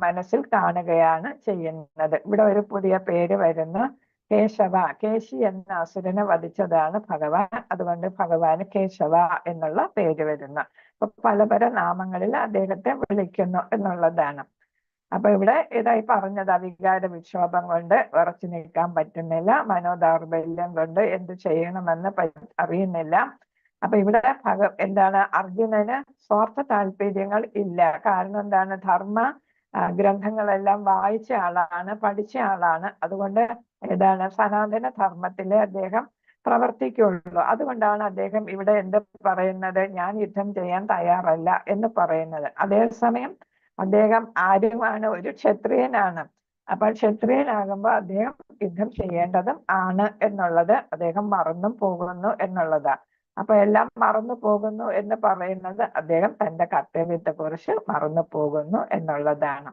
[SPEAKER 1] മനസ്സിൽ കാണുകയാണ് ചെയ്യുന്നത്. ഇവിടെ ഒരു പുതിയ പേര് വരുന്നു, കേശവ. കേശി എന്ന അസുരനെ വധിച്ചതാണ് ഭഗവാൻ, അതുകൊണ്ട് ഭഗവാന് കേശവ എന്നുള്ള പേര് വരുന്നു. അപ്പൊ പല പല നാമങ്ങളിൽ അദ്ദേഹത്തെ വിളിക്കുന്നു എന്നുള്ളതാണ്. അപ്പൊ ഇവിടെ ഇതായി പറഞ്ഞത്, വികാര വിക്ഷോഭം കൊണ്ട് ഉറച്ചു നിൽക്കാൻ പറ്റുന്നില്ല, മനോദൗർബല്യം കൊണ്ട് എന്ത് ചെയ്യണമെന്ന് അറിയുന്നില്ല. അപ്പൊ ഇവിടെ അർജുനന് സ്വാർത്ഥ താല്പര്യങ്ങൾ ഇല്ല. കാരണം ധർമ്മ ഗ്രന്ഥങ്ങളെല്ലാം വായിച്ച ആളാണ്, പഠിച്ച ആളാണ്. അതുകൊണ്ട് സനാതന ധർമ്മത്തിലെ അദ്ദേഹം പ്രവർത്തിക്കുള്ളൂ. അതുകൊണ്ടാണ് അദ്ദേഹം ഇവിടെ എന്ത് പറയുന്നത്? ഞാൻ യുദ്ധം ചെയ്യാൻ തയ്യാറല്ല എന്ന് പറയുന്നത്. അതേസമയം അദ്ദേഹം ആരുമാണ്? ഒരു ക്ഷത്രിയനാണ്. അപ്പൊ ക്ഷത്രിയനാകുമ്പോൾ അദ്ദേഹം യുദ്ധം ചെയ്യേണ്ടതും ആണ് എന്നുള്ളത് അദ്ദേഹം മറന്നും പോകുന്നു എന്നുള്ളതാ. അപ്പൊ എല്ലാം മറന്നു പോകുന്നു എന്ന് പറയുന്നത് അദ്ദേഹം തന്റെ കർത്തവ്യത്തെ കുറിച്ച് മറന്നു പോകുന്നു എന്നുള്ളതാണ്.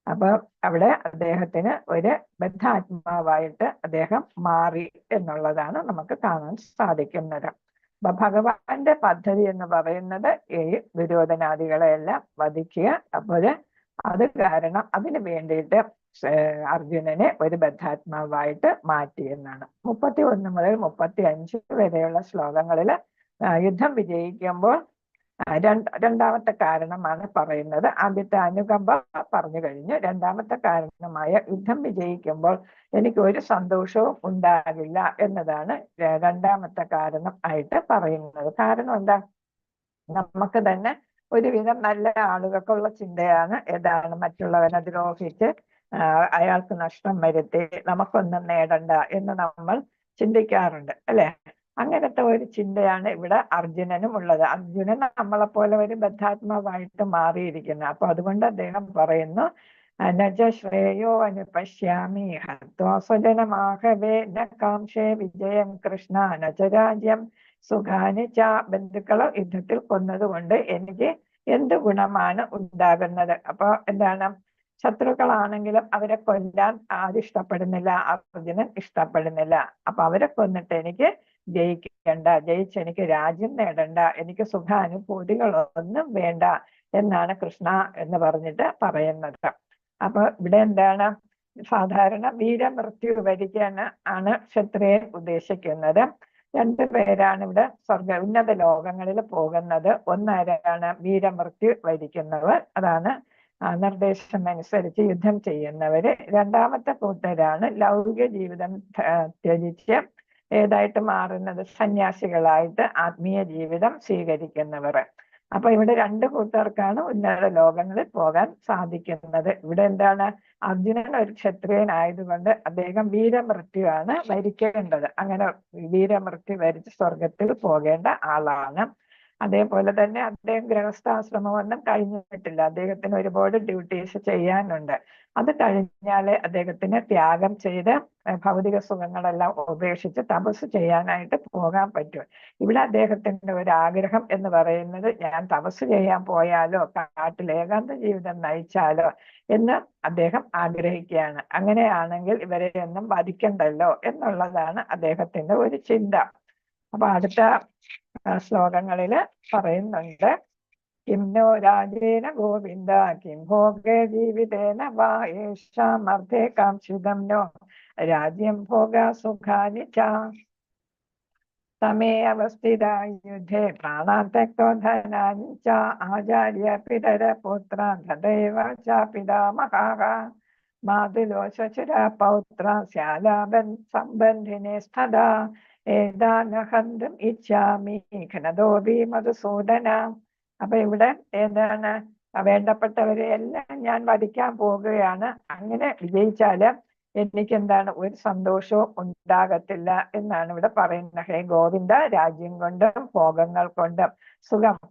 [SPEAKER 1] അപ്പൊ അവിടെ അദ്ദേഹത്തിന് ഒരു ബദ്ധാത്മാവായിട്ട് അദ്ദേഹം മാറി എന്നുള്ളതാണ് നമുക്ക് കാണാൻ സാധിക്കുന്നത്. അപ്പൊ ഭഗവാന്റെ പദ്ധതി എന്ന് പറയുന്നത് ഈ ദുര്യോധനാദികളെ എല്ലാം വധിക്കുക. അപ്പോൾ അത് കാരണം അതിന് വേണ്ടിയിട്ട് അർജുനനെ ഒരു ബദ്ധാത്മാവായിട്ട് മാറ്റി എന്നാണ്. 31 മുതൽ 35 വരെയുള്ള ശ്ലോകങ്ങളിൽ യുദ്ധം വിജയിക്കുമ്പോൾ രണ്ടാമത്തെ കാരണമാണ് പറയുന്നത്. ആദ്യത്തെ അനുകമ്പ പറഞ്ഞു കഴിഞ്ഞു. രണ്ടാമത്തെ കാരണമായ യുദ്ധം വിജയിക്കുമ്പോൾ എനിക്ക് ഒരു സന്തോഷവും ഉണ്ടാകില്ല എന്നതാണ് രണ്ടാമത്തെ കാരണം ആയിട്ട് പറയുന്നത്. കാരണം എന്താ? നമുക്ക് തന്നെ ഒരുവിധം നല്ല ആളുകൾക്കുള്ള ചിന്തയാണ് ഏതാണ് മറ്റുള്ളവനെ ദ്രോഹിച്ച് അയാൾക്ക് നഷ്ടം വരുത്തി നമുക്കൊന്നും നേടണ്ട എന്ന് നമ്മൾ ചിന്തിക്കാറുണ്ട് അല്ലെ? അങ്ങനത്തെ ഒരു ചിന്തയാണ് ഇവിടെ അർജുനനും ഉള്ളത്. അർജുനൻ നമ്മളെ പോലെ ഒരു ബദ്ധാത്മാവായിട്ട് മാറിയിരിക്കുന്നത്. അപ്പൊ അതുകൊണ്ട് അദ്ദേഹം പറയുന്നു, നജ ശ്രേയോ അനുപശ്യാമി ഹത്വാ സ്വജനമാഹവേ ന കാംക്ഷേ വിജയം കൃഷ്ണ നച രാജ്യം സുഖാനി ച. ബന്ധുക്കളെ യുദ്ധത്തിൽ കൊന്നതുകൊണ്ട് എനിക്ക് എന്ത് ഗുണമാണ് ഉണ്ടാകുന്നത്? അപ്പൊ എന്താണ്? ശത്രുക്കളാണെങ്കിലും അവരെ കൊല്ലാൻ ഇഷ്ടപ്പെടുന്നില്ല, അർജുനൻ ഇഷ്ടപ്പെടുന്നില്ല. അപ്പൊ അവരെ കൊന്നിട്ട് എനിക്ക് ജയിക്കണ്ട, ജയിച്ചെനിക്ക് രാജ്യം നേടണ്ട, എനിക്ക് സുഖാനുഭൂതികളൊന്നും വേണ്ട എന്നാണ് കൃഷ്ണ എന്ന് പറഞ്ഞിട്ട് പറയുന്നത്. അപ്പൊ ഇവിടെ എന്താണ്? സാധാരണ വീരമൃത്യു വരിക്കാൻ ആണ് ക്ഷത്രിയൻ ഉദ്ദേശിക്കുന്നത്. രണ്ടുപേരാണ് ഇവിടെ ഉന്നത ലോകങ്ങളിൽ പോകുന്നത്. ഒന്നാരാണ്? വീരമൃത്യു വരിക്കുന്നവർ, അതാണ് നിർദ്ദേശം അനുസരിച്ച് യുദ്ധം ചെയ്യുന്നവര്. രണ്ടാമത്തെ കൂട്ടരാണ് ലൗകിക ജീവിതം ത്യജിച്ച് ഏതായിട്ട് മാറുന്നത്? സന്യാസികളായിട്ട് ആത്മീയ ജീവിതം സ്വീകരിക്കുന്നവർ. അപ്പൊ ഇവിടെ രണ്ടു കൂട്ടർക്കാണ് ഉന്നത ലോകങ്ങളിൽ പോകാൻ സാധിക്കുന്നത്. ഇവിടെ എന്താണ്? അർജുനൻ ഒരു ക്ഷത്രിയനായതുകൊണ്ട് അദ്ദേഹം വീരമൃത്യു ആണ് വരിക്കേണ്ടത്. അങ്ങനെ വീരമൃത്യു വരിച്ച് സ്വർഗത്തിൽ പോകേണ്ട ആളാണ്. അതേപോലെ തന്നെ അദ്ദേഹം ഗൃഹസ്ഥാശ്രമമൊന്നും കഴിഞ്ഞിട്ടില്ല. അദ്ദേഹത്തിന് ഒരുപാട് ഡ്യൂട്ടീസ് ചെയ്യാനുണ്ട്. അത് കഴിഞ്ഞാലേ അദ്ദേഹത്തിന് ത്യാഗം ചെയ്ത് ഭൗതിക സുഖങ്ങളെല്ലാം ഉപേക്ഷിച്ച് തപസ് ചെയ്യാനായിട്ട് പോകാൻ പറ്റും. ഇവിടെ അദ്ദേഹത്തിന്റെ ഒരു ആഗ്രഹം എന്ന് പറയുന്നത്, ഞാൻ തപസ് ചെയ്യാൻ പോയാലോ കാട്ടിൽ ഏകാന്ത ജീവിതം നയിച്ചാലോ എന്ന് അദ്ദേഹം ആഗ്രഹിക്കുകയാണ്. അങ്ങനെയാണെങ്കിൽ ഇവരെ ഒന്നും വധിക്കണ്ടല്ലോ എന്നുള്ളതാണ് അദ്ദേഹത്തിന്റെ ഒരു ചിന്ത. അപ്പൊ അടുത്ത ശ്ലോകങ്ങളില് പറയുന്നുണ്ട്, കിം നോ രാജേന ഗോവിന്ദ കിം ഭോഗേ ജീവിതേന വാ യേഷാമർത്ഥേ കാംക്ഷിതം നോ രാജ്യം ഭോഗ സുഖാനി ച. തമേ അവസ്ഥിത യുദ്ധേ പ്രാണാൻ ത്യക്തോ ധനാനി ച ആചാര്യ പിതര പുത്ര തദൈവ ച പിതാമഹാഃ മാതുലോ ശശുര പൗത്ര ശ്യാലാബൻ സംബന്ധിനെ സ്ഥദാ ഏതാനഹന്തും ഇച്ഛാമി ഘനതോപി മധുസൂദന. അപ്പൊ ഇവിടെ ഏതാണ്? വേണ്ടപ്പെട്ടവരെ എല്ലാം ഞാൻ വധിക്കാൻ പോകുകയാണ്. അങ്ങനെ വിജയിച്ചാല് എനിക്ക് എന്താണ്? ഒരു സന്തോഷവും ഉണ്ടാകത്തില്ല എന്നാണ് ഇവിടെ പറയുന്നത്. ഹേ ഗോവിന്ദ, രാജ്യം കൊണ്ടും ഭോഗങ്ങൾ കൊണ്ടും,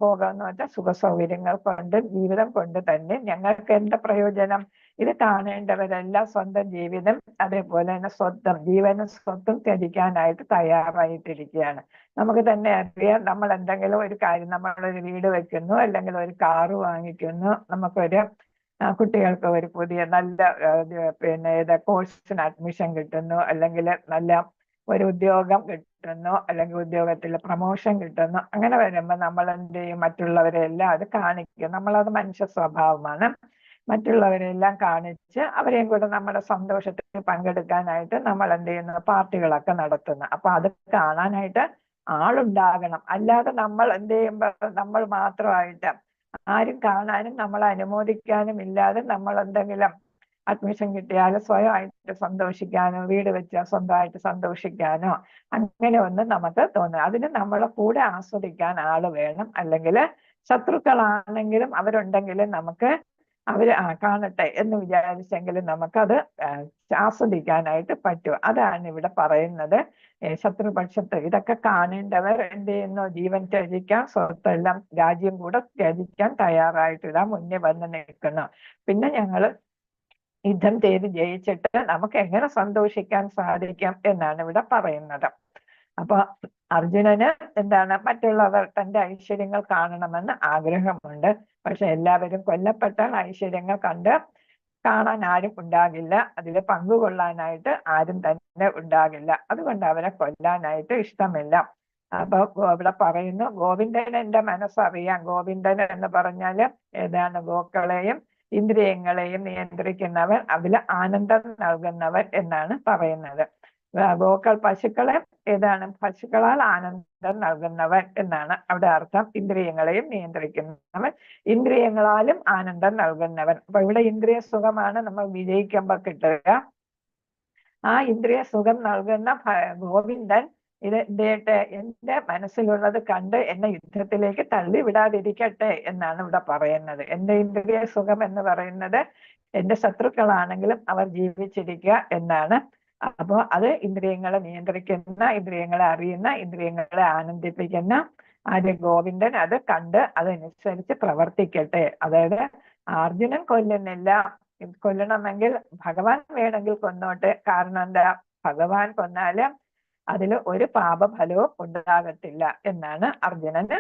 [SPEAKER 1] ഭോഗം എന്ന് വെച്ചാൽ സുഖ സൗകര്യങ്ങൾ കൊണ്ടും ജീവിതം കൊണ്ട് തന്നെ ഞങ്ങൾക്ക് എന്താ പ്രയോജനം? ഇത് കാണേണ്ടവരെല്ലാം സ്വന്തം ജീവിതം അതേപോലെ തന്നെ സ്വന്തം ജീവനും സ്വത്തും ത്യജിക്കാനായിട്ട് തയ്യാറായിട്ടിരിക്കുകയാണ്. നമുക്ക് തന്നെ അറിയാം, നമ്മൾ എന്തെങ്കിലും ഒരു കാര്യം, നമ്മളൊരു വീട് വെക്കുന്നു, അല്ലെങ്കിൽ ഒരു കാറ് വാങ്ങിക്കുന്നു, നമുക്കൊരു കുട്ടികൾക്ക് ഒരു പുതിയ നല്ല കോഴ്സിന് അഡ്മിഷൻ കിട്ടുന്നു, അല്ലെങ്കിൽ നല്ല ഒരു ഉദ്യോഗം കിട്ടുന്നു, അല്ലെങ്കിൽ ഉദ്യോഗത്തിൽ പ്രമോഷൻ കിട്ടുന്നു. അങ്ങനെ വരുമ്പോൾ നമ്മൾ എന്ത് ചെയ്യും? മറ്റുള്ളവരെ എല്ലാം അത് കാണിക്കും. നമ്മളത് മനുഷ്യ സ്വഭാവമാണ്. മറ്റുള്ളവരെല്ലാം കാണിച്ച് അവരെയും കൂടെ നമ്മുടെ സന്തോഷത്തിൽ പങ്കെടുക്കാനായിട്ട് നമ്മൾ എന്ത് ചെയ്യുന്നു? പാർട്ടികളൊക്കെ നടത്തുന്നു. അപ്പൊ അത് കാണാനായിട്ട് ആളുണ്ടാകണം. അല്ലാതെ നമ്മൾ എന്ത് ചെയ്യുമ്പോൾ നമ്മൾ മാത്രമായിട്ട് ആരും കാണാനും നമ്മളെ അനുമോദിക്കാനും ഇല്ലാതെ നമ്മൾ എന്തെങ്കിലും അഡ്മിഷൻ കിട്ടിയാൽ സ്വയമായിട്ട് സന്തോഷിക്കാനോ, വീട് വെച്ചാൽ സ്വന്തമായിട്ട് സന്തോഷിക്കാനോ അങ്ങനെ ഒന്നും നമുക്ക് തോന്നുക. അതിന് നമ്മളെ കൂടെ ആസ്വദിക്കാൻ ആള് വേണം. അല്ലെങ്കിൽ ശത്രുക്കളാണെങ്കിലും അവരുണ്ടെങ്കിലും നമുക്ക് അവര് കാണട്ടെ എന്ന് വിചാരിച്ചെങ്കിലും നമുക്കത് ആസ്വദിക്കാനായിട്ട് പറ്റും. അതാണ് ഇവിടെ പറയുന്നത്. ശത്രുപക്ഷത്ത് ഇതൊക്കെ കാണേണ്ടവർ എന്ത് ചെയ്യുന്നു? ജീവൻ ത്യജിക്കാൻ, സ്വത്തെല്ലാം രാജ്യം കൂടെ ത്യജിക്കാൻ തയ്യാറായിട്ടില്ല, മുന്നേ വന്ന് നിൽക്കുന്നു. പിന്നെ ഞങ്ങള് യുദ്ധം ചെയ്ത് ജയിച്ചിട്ട് നമുക്ക് എങ്ങനെ സന്തോഷിക്കാൻ സാധിക്കും എന്നാണ് ഇവിടെ പറയുന്നത്. അപ്പൊ അർജുനന് എന്താണ്? മറ്റുള്ളവർ തന്റെ ഐശ്വര്യങ്ങൾ കാണണമെന്ന് ആഗ്രഹമുണ്ട്. പക്ഷെ എല്ലാവരും കൊല്ലപ്പെട്ടാൽ ഐശ്വര്യങ്ങൾ കാണാൻ ആരും ഉണ്ടാകില്ല, അതിൽ പങ്കുകൊള്ളാനായിട്ട് ആരും തന്നെ ഉണ്ടാകില്ല. അതുകൊണ്ട് അവരെ കൊല്ലാനായിട്ട് ഇഷ്ടമില്ല. അപ്പൊ ഇവിടെ പറയുന്നു, ഗോവിന്ദൻ എന്റെ മനസ്സറിയാം. ഗോവിന്ദൻ എന്ന് പറഞ്ഞാല് ഏതാണ്? ഗോക്കളെയും ഇന്ദ്രിയങ്ങളെയും നിയന്ത്രിക്കുന്നവൻ, അതിൽ ആനന്ദം നൽകുന്നവൻ എന്നാണ് പറയുന്നത്. പശുക്കളെ പശുക്കളാൽ ആനന്ദം നൽകുന്നവൻ എന്നാണ് അവിടെ അർത്ഥം. ഇന്ദ്രിയങ്ങളെയും നിയന്ത്രിക്കുന്നവൻ, ഇന്ദ്രിയങ്ങളാലും ആനന്ദം നൽകുന്നവൻ. അപ്പൊ ഇവിടെ ഇന്ദ്രിയ സുഖമാണ് നമ്മൾ വിജയിക്കുമ്പോൾ കിട്ടുക. ആ ഇന്ദ്രിയ സുഖം നൽകുന്ന ഗോവിന്ദൻ എന്റെ മനസ്സിലുള്ളത് കണ്ട് എന്നെ യുദ്ധത്തിലേക്ക് തള്ളി വിടാതിരിക്കട്ടെ എന്നാണ് ഇവിടെ പറയുന്നത്. എന്റെ ഇന്ദ്രിയ സുഖം എന്ന് പറയുന്നത് എന്റെ ശത്രുക്കളാണെങ്കിലും അവർ ജീവിച്ചിരിക്കുക എന്നാണ്. അപ്പോ അത് ഇന്ദ്രിയങ്ങളെ നിയന്ത്രിക്കുന്ന, ഇന്ദ്രിയങ്ങളെ അറിയുന്ന, ഇന്ദ്രിയങ്ങളെ ആനന്ദിപ്പിക്കുന്ന ഗോവിന്ദൻ അത് കണ്ട് അതനുസരിച്ച് പ്രവർത്തിക്കട്ടെ. അതായത് അർജുനൻ കൊല്ലുന്നില്ല, കൊല്ലണമെങ്കിൽ ഭഗവാൻ വേണമെങ്കിൽ കൊന്നോട്ടെ. കാരണം എന്താ, ഭഗവാൻ കൊന്നാല് അതില് ഒരു പാപഫലവും ഉണ്ടാകത്തില്ല എന്നാണ് അർജുനന്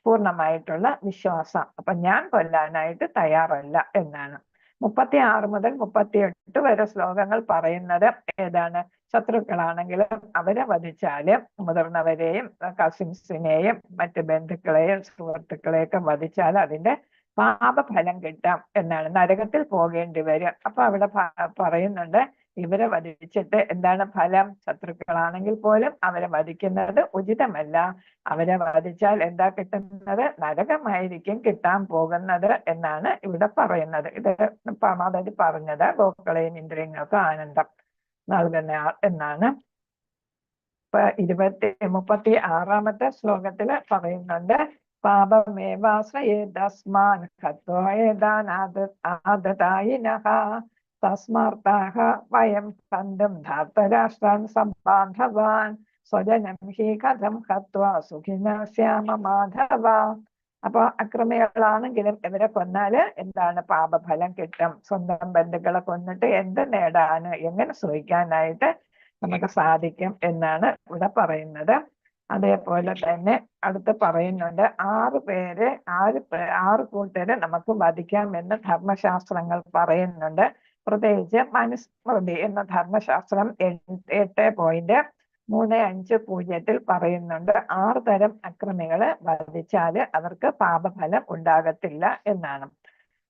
[SPEAKER 1] പൂർണ്ണമായിട്ടുള്ള വിശ്വാസം. അപ്പൊ ഞാൻ കൊല്ലാനായിട്ട് തയ്യാറല്ല എന്നാണ്. 36 മുതൽ 38 വരെ ശ്ലോകങ്ങൾ പറയുന്നത് ഏതാണ്, ശത്രുക്കളാണെങ്കിലും അവരെ വധിച്ചാല്, മുതിർന്നവരെയും കസിൻസിനെയും മറ്റു ബന്ധുക്കളെയും സുഹൃത്തുക്കളെയൊക്കെ വധിച്ചാൽ അതിന്റെ പാപഫലം കിട്ടാം എന്നാണ്, നരകത്തിൽ പോകേണ്ടി വരും. അപ്പൊ അവിടെ പറയുന്നുണ്ട് ഇവരെ വധിച്ചിട്ട് എന്താണ് ഫലം, ശത്രുക്കളാണെങ്കിൽ പോലും അവരെ വധിക്കുന്നത് ഉചിതമല്ല. അവരെ വധിച്ചാൽ എന്താ കിട്ടുന്നത്, നരകമായിരിക്കും കിട്ടാൻ പോകുന്നത് എന്നാണ് ഇവിടെ പറയുന്നത്. ഇത് അതായത് പറഞ്ഞത് ഗോക്കളെയും ഇന്ദ്രിയങ്ങൾക്ക് ആനന്ദം നൽകുന്നയാൾ എന്നാണ്. 36-ാമത്തെ ശ്ലോകത്തില് പറയുന്നുണ്ട്, പാപമേവാശ്രയേദസ്മാൻ ആദതായിനഃ തസ്മാർത്താഹ വയം ഹന്തും ധാർത്തരാഷ്ട്രാൻ സംബാന്ധവാൻ സ്വജനം ഹി കഥം ഹത്വാ സുഖിനഃ സ്യാമ മാധവ. അപ്പൊ അക്രമികളാണെങ്കിലും ഇവരെ കൊന്നാല് എന്താണ് പാപഫലം കിട്ടും. സ്വന്തം ബന്ധുക്കളെ കൊന്നിട്ട് എന്ത് നേടാന്, എങ്ങനെ സുഖിക്കാനായിട്ട് നമുക്ക് സാധിക്കും എന്നാണ് ഇവിടെ പറയുന്നത്. അതേപോലെ തന്നെ അടുത്ത് പറയുന്നുണ്ട്, 6 കൂട്ടരെ നമുക്ക് വധിക്കാമെന്ന് ധർമ്മശാസ്ത്രങ്ങൾ പറയുന്നുണ്ട്. പ്രത്യേകിച്ച് മനുസ്മൃതി എന്ന ധർമ്മശാസ്ത്രം 8.35 പറയുന്നുണ്ട് 6 തരം അക്രമികളെ വധിച്ചാല് അവർക്ക് പാപഫലം ഉണ്ടാകത്തില്ല എന്നാണ്.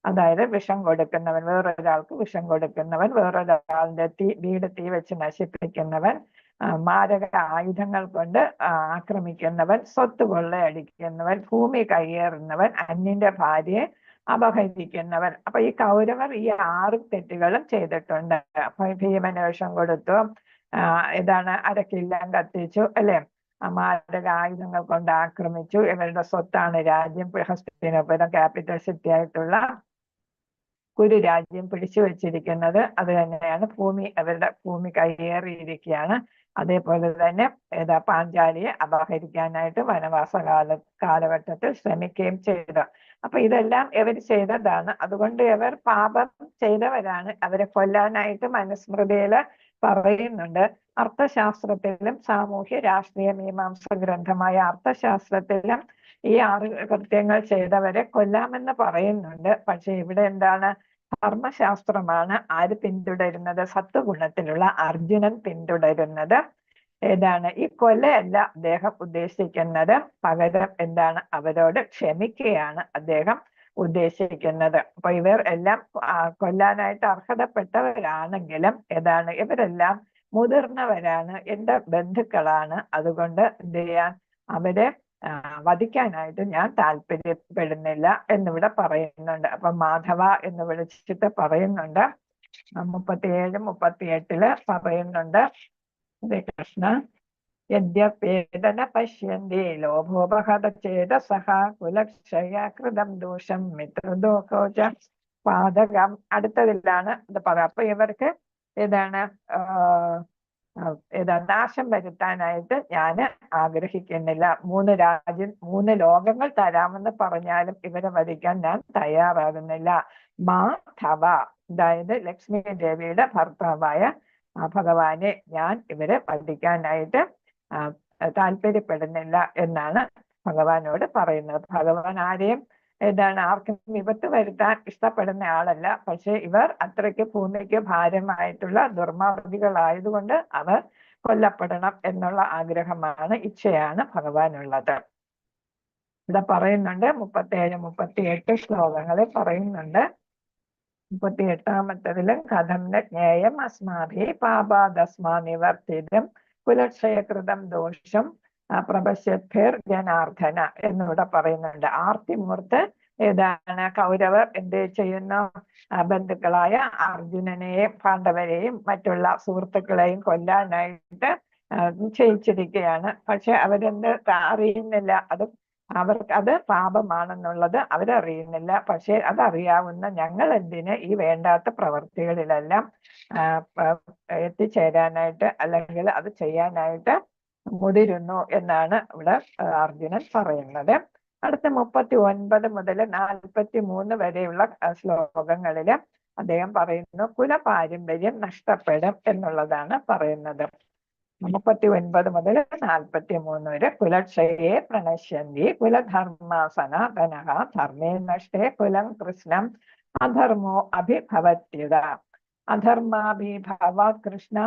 [SPEAKER 1] അതായത് വിഷം കൊടുക്കുന്നവൻ, വേറൊരാൾക്ക് വിഷം കൊടുക്കുന്നവൻ, വേറൊരാളുടെ വീട് തീ വെച്ച് നശിപ്പിക്കുന്നവൻ, മാരക ആയുധങ്ങൾ കൊണ്ട് ആക്രമിക്കുന്നവൻ, സ്വത്ത് കൊള്ളയടിക്കുന്നവൻ, ഭൂമി കയ്യേറുന്നവൻ, അന്യന്റെ ഭാര്യയെ അപഹരിക്കുന്നവൻ. അപ്പൊ ഈ കൗരവർ ഈ 6 തെറ്റുകളും ചെയ്തിട്ടുണ്ട്. അപ്പൊ ഭീമന് വിഷം കൊടുത്തു, അരക്കില്ലം കത്തിച്ചു, അല്ലെ, മാരക ആയുധങ്ങൾ കൊണ്ട് ആക്രമിച്ചു, ഇവരുടെ സ്വത്താണ് രാജ്യം, ഹസ്തിനാപുരം ക്യാപിറ്റൽ സിറ്റി ആയിട്ടുള്ള ഒരു രാജ്യം പിടിച്ചു വെച്ചിരിക്കുന്നത്. അത് തന്നെയാണ് അവരുടെ ഭൂമി കയ്യേറിയിരിക്കുകയാണ്. അതേപോലെ തന്നെ പാഞ്ചാലിയെ അപഹരിക്കാനായിട്ട് വനവാസ കാലഘട്ടത്തിൽ ശ്രമിക്കുകയും ചെയ്തു. അപ്പൊ ഇതെല്ലാം ഇവർ ചെയ്തതാണ്. അതുകൊണ്ട് ഇവർ പാപം ചെയ്തവരാണ്. അവരെ കൊല്ലാനായിട്ട് മനുസ്മൃതിയില് പറയുന്നുണ്ട്. അർത്ഥശാസ്ത്രത്തിലും സാമൂഹ്യ രാഷ്ട്രീയ മീമാംസ ഗ്രന്ഥമായ അർത്ഥശാസ്ത്രത്തിലും ഈ 6 കൃത്യങ്ങൾ ചെയ്തവരെ കൊല്ലാമെന്ന് പറയുന്നുണ്ട്. പക്ഷെ ഇവിടെ എന്താണ്, ധർമ്മശാസ്ത്രമാണ് ആര് പിന്തുടരുന്നത്, സത്വഗുണത്തിലുള്ള അർജുനൻ പിന്തുടരുന്നത്. ഈ കൊലയല്ല അദ്ദേഹം ഉദ്ദേശിക്കുന്നത്, പകരം അവരോട് ക്ഷമിക്കുകയാണ് അദ്ദേഹം ഉദ്ദേശിക്കുന്നത്. അപ്പൊ ഇവർ എല്ലാം കൊല്ലാനായിട്ട് അർഹതപ്പെട്ടവരാണെങ്കിലും ഇവരെല്ലാം മുതിർന്നവരാണ്, എന്റെ ബന്ധുക്കളാണ്. അതുകൊണ്ട് എന്ത് ചെയ്യാൻ, അവരെ വധിക്കാനായിട്ട് ഞാൻ താല്പര്യപ്പെടുന്നില്ല എന്നിവിടെ പറയുന്നുണ്ട്. അപ്പൊ മാധവ എന്ന് വിളിച്ചിട്ട് പറയുന്നുണ്ട്. 37-38 പറയുന്നുണ്ട്, കൃഷ്ണ യദ്യപേദന പശ്യന്തി ലോഭോപഹത ചേതസഃ കുലക്ഷയകൃതം ദോഷം മിത്രദോഷോച പാതകം. അടുത്തതിലാണ് ഇത് പറയാം. അപ്പൊ ഇവർക്ക് നാശം വരുത്താനായിട്ട് ഞാൻ ആഗ്രഹിക്കുന്നില്ല. 3 ലോകങ്ങൾ തരാമെന്ന് പറഞ്ഞാലും ഇവരെ വധിക്കാൻ ഞാൻ തയ്യാറാകുന്നില്ല. മാധവ, അതായത് ലക്ഷ്മി ദേവിയുടെ ഭർത്താവായ ഭഗവാനെ ഞാൻ ഇവരെ വധിക്കാനായിട്ട് താല്പര്യപ്പെടുന്നില്ല എന്നാണ് ഭഗവാനോട് പറയുന്നത്. ഭഗവാൻ ആരെയും ആർക്കും വിപത്ത് വരുത്താൻ ഇഷ്ടപ്പെടുന്ന ആളല്ല. പക്ഷെ ഇവർ അത്രയ്ക്ക് ഭൂമിക്ക് ഭാരമായിട്ടുള്ള ദുർമാർഗികളായതുകൊണ്ട് അവർ കൊല്ലപ്പെടണം എന്നുള്ള ആഗ്രഹമാണ്, ഇച്ഛയാണ് ഭഗവാനുള്ളത്. ഇവിടെ പറയുന്നുണ്ട് 37-38 ശ്ലോകങ്ങളിൽ പറയുന്നുണ്ട്, 38-ാമത്തതില് കഥം ന ജ്ഞേയം അസ്മാഭി പാപാദസ്മാ നിവർത്തിതം കുലക്ഷയകൃതം ദോഷം പ്രപശ്യദ്ഭിർ ജനാർദ്ദന എന്നിവിടെ പറയുന്നുണ്ട്. ആർത്തിമൂർത്ത് ഏതാണ്? കൗരവർ എന്ത് ചെയ്യുന്നു? ബന്ധുക്കളായ അർജുനനെയും പാണ്ഡവരെയും മറ്റുള്ള സുഹൃത്തുക്കളെയും കൊല്ലാനായിട്ട് ചെയ്യിച്ചിരിക്കുകയാണ്. പക്ഷെ അവരെന്ത് അറിയുന്നില്ല, അവർക്ക് അത് പാപമാണെന്നുള്ളത് അവരറിയുന്നില്ല. പക്ഷെ അതറിയാവുന്ന ഞങ്ങൾ എന്തിന് ഈ വേണ്ടാത്ത പ്രവർത്തികളിലെല്ലാം എത്തിച്ചേരാനായിട്ട് അല്ലെങ്കിൽ അത് ചെയ്യാനായിട്ട് മുതിരുന്നു എന്നാണ് ഇവിടെ അർജുനൻ പറയുന്നത്. അടുത്ത 39 മുതൽ 43 വരെയുള്ള ശ്ലോകങ്ങളില് അദ്ദേഹം പറയുന്നു കുലപാരമ്പര്യം നഷ്ടപ്പെടും എന്നുള്ളതാണ് പറയുന്നത്. 39 മുതൽ 43 വരെ കുലക്ഷയെ പ്രണശ്യന്തി കുലധർമാസനാതനഃ ധർമ്മേ നഷ്ടേ കുലം കൃഷ്ണം അധർമ്മോ അഭിഭവത്യത അധർമാഭിഭവാത് കൃഷ്ണ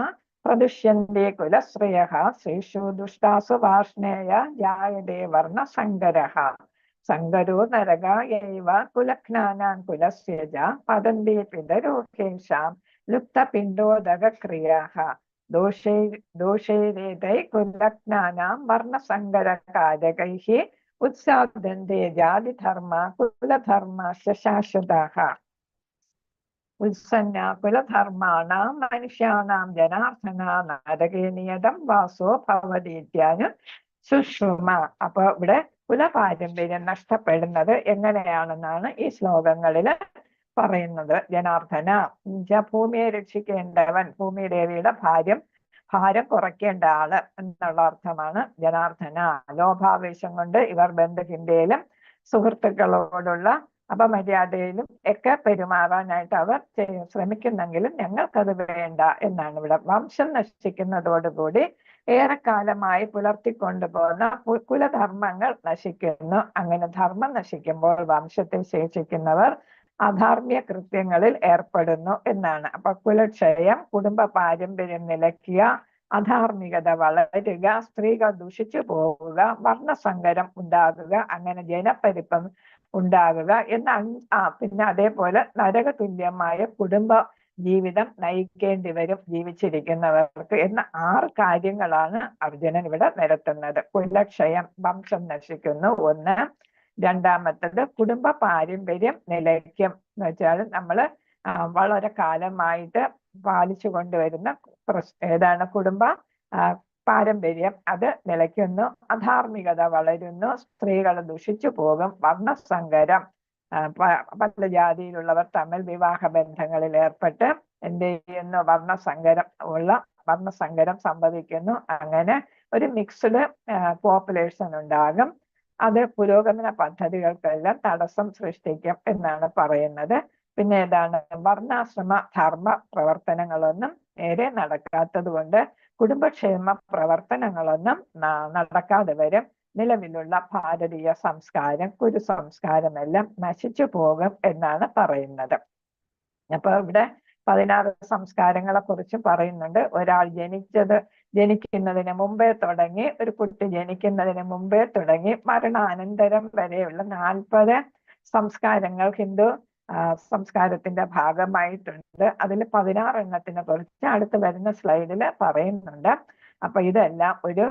[SPEAKER 1] പ്രദുഷ്യന്തേ കുലശ്രയഃ ശ്രീഷു ദുഷ്ടാസു വാർഷ്ണേയ ജായതേ വർണ്ണസങ്കരഃ സങ്കരോ നരകായൈവ കുലഘ്നാനാൻ കുലസ്യജ പതന്തി പിതരോഹേഷാം ലുപ്തപിണ്ഡോദകക്രിയാഃ ദോഷൈരേതൈ കുലഘ്നാനാം വർണ്ണസങ്കരകാരകൈഃ ഉത്സാദന്തേ ജാതിധർമ്മ കുലധർമ്മസ്യ ശാശ്വതാഃ ഉത്സന്ന കുലധർമാണാം മനുഷ്യാണാം ജനാർദ്ദന നരകേ നിയതം വാസോ ഭവതീത്യാനു സുഷുമ. അപ്പൊ ഇവിടെ കുലപാരമ്പര്യം നഷ്ടപ്പെടുന്നത് എങ്ങനെയാണെന്നാണ് ഈ ശ്ലോകങ്ങളിൽ പറയുന്നത്. ജനാർദ്ദന ഭൂമിയെ രക്ഷിക്കേണ്ടവൻ, ഭൂമി ദേവിയുടെ ഭാരം കുറയ്ക്കേണ്ട ആള് എന്നുള്ള അർത്ഥമാണ് ജനാർദ്ദന. ലോഭാവേശം കൊണ്ട് ഇവർ ബന്ധുഹിന്ദയിലും സുഹൃത്തുക്കളോടുള്ള അപമര്യാദയിലും ഒക്കെ പെരുമാറാനായിട്ട് അവർ ശ്രമിക്കുന്നെങ്കിലും ഞങ്ങൾക്കത് വേണ്ട എന്നാണ് ഇവിടെ. വംശം നശിക്കുന്നതോടുകൂടി ഏറെക്കാലമായി പുലർത്തിക്കൊണ്ടുപോകുന്ന കുലധർമ്മങ്ങൾ നശിക്കുന്നു. അങ്ങനെ ധർമ്മം നശിക്കുമ്പോൾ വംശത്തിൽ ശേഷിക്കുന്നവർ അധാർമ്മ്യ കൃത്യങ്ങളിൽ ഏർപ്പെടുന്നു എന്നാണ്. അപ്പൊ കുലക്ഷയം, കുടുംബ പാരമ്പര്യം നിലയ്ക്കുക, അധാർമികത വളരുക, സ്ത്രീകൾ ദുഷിച്ചു പോവുക, വർണ്ണസങ്കരം ഉണ്ടാകുക, അങ്ങനെ ജനപ്പെരുപ്പം ഉണ്ടാകുക പിന്നെ അതേപോലെ നരക തുല്യമായ കുടുംബ ജീവിതം നയിക്കേണ്ടി വരും ജീവിച്ചിരിക്കുന്നവർക്ക് എന്ന 6 കാര്യങ്ങളാണ് അർജുനൻ ഇവിടെ നിരത്തുന്നത്. കുലക്ഷയം, വംശം നശിക്കുന്നു 1. രണ്ടാമത്തത് കുടുംബ പാരമ്പര്യം നിലയ്ക്കും എന്ന് വെച്ചാൽ നമ്മള് വളരെ കാലമായിട്ട് പാലിച്ചു കൊണ്ടുവരുന്ന ഏതാണ് കുടുംബ പാരമ്പര്യം, അത് നിലയ്ക്കുന്നു. അധാർമികത വളരുന്നു, സ്ത്രീകൾ ദുഷിച്ചു പോകും, വർണ്ണസങ്കരം, പല ജാതിയിലുള്ളവർ തമ്മിൽ വിവാഹ ബന്ധങ്ങളിൽ ഏർപ്പെട്ട് എന്ത് ചെയ്യുന്നു, വർണ്ണസങ്കരം സംഭവിക്കുന്നു. അങ്ങനെ ഒരു മിക്സ്ഡ് പോപ്പുലേഷൻ ഉണ്ടാകും. അത് പുരോഗമന പദ്ധതികൾക്കെല്ലാം തടസ്സം സൃഷ്ടിക്കും എന്നാണ് പറയുന്നത്. പിന്നെ ഏതാണ്? വർണ്ണാശ്രമ ധർമ്മ പ്രവർത്തനങ്ങളൊന്നും നേരെ നടക്കാത്തത് കൊണ്ട് കുടുംബക്ഷേമ പ്രവർത്തനങ്ങളൊന്നും നടക്കാതെ വരും. നിലവിലുള്ള ഭാരതീയ സംസ്കാരം, കുരു സംസ്കാരമെല്ലാം നശിച്ചു പോകും എന്നാണ് പറയുന്നത്. അപ്പൊ ഇവിടെ 16 സംസ്കാരങ്ങളെ കുറിച്ച് പറയുന്നുണ്ട്. ഒരാൾ ജനിക്കുന്നതിന് മുമ്പേ തുടങ്ങി, ഒരു കുട്ടി ജനിക്കുന്നതിന് മുമ്പേ തുടങ്ങി മരണാനന്തരം വരെയുള്ള 40 സംസ്കാരങ്ങൾ ഹിന്ദു സംസ്കാരത്തിന്റെ ഭാഗമായിട്ടുണ്ട്. അതിൽ 16 എണ്ണത്തിനെ കുറിച്ച് അടുത്ത് വരുന്ന സ്ലൈഡിൽ പറയുന്നുണ്ട്. അപ്പൊ ഇതെല്ലാം ഒരു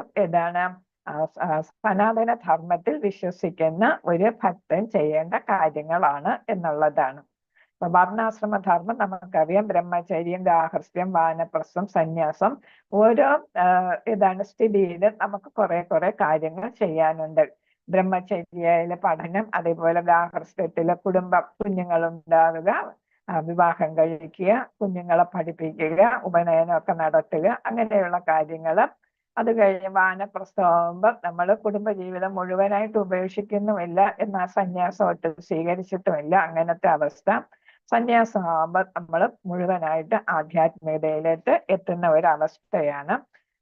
[SPEAKER 1] സനാതന ധർമ്മത്തിൽ വിശ്വസിക്കുന്ന ഒരു ഭക്തൻ ചെയ്യേണ്ട കാര്യങ്ങളാണ് എന്നുള്ളതാണ്. അപ്പൊ വർണ്ണാശ്രമ ധർമ്മം നമുക്കറിയാം. ബ്രഹ്മചര്യം, ഗാർഹസ്ഥ്യം, വാനപ്രസ്ഥം, സന്യാസം. ഓരോ സ്ഥിതിയിൽ നമുക്ക് കുറെ കാര്യങ്ങൾ ചെയ്യാനുണ്ട്. ബ്രഹ്മചര്യയിലെ പഠനം, അതേപോലെ ഗാർഹസ്ഥ്യത്തിലെ കുഞ്ഞുങ്ങളുണ്ടാകുക, വിവാഹം കഴിക്കുക, കുഞ്ഞുങ്ങളെ പഠിപ്പിക്കുക, ഉപനയനമൊക്കെ നടത്തുക, അങ്ങനെയുള്ള കാര്യങ്ങൾ. അത് കഴിഞ്ഞ് വാനപ്രസ്ഥമാകുമ്പോൾ നമ്മൾ കുടുംബജീവിതം മുഴുവനായിട്ട് ഉപേക്ഷിക്കുന്നുമില്ല, എന്നാൽ സന്യാസമായിട്ട് സ്വീകരിച്ചിട്ടുമില്ല, അങ്ങനത്തെ അവസ്ഥ. സന്യാസമാകുമ്പോൾ നമ്മൾ മുഴുവനായിട്ട് ആധ്യാത്മികതയിലേക്ക് എത്തുന്ന ഒരവസ്ഥയാണ്.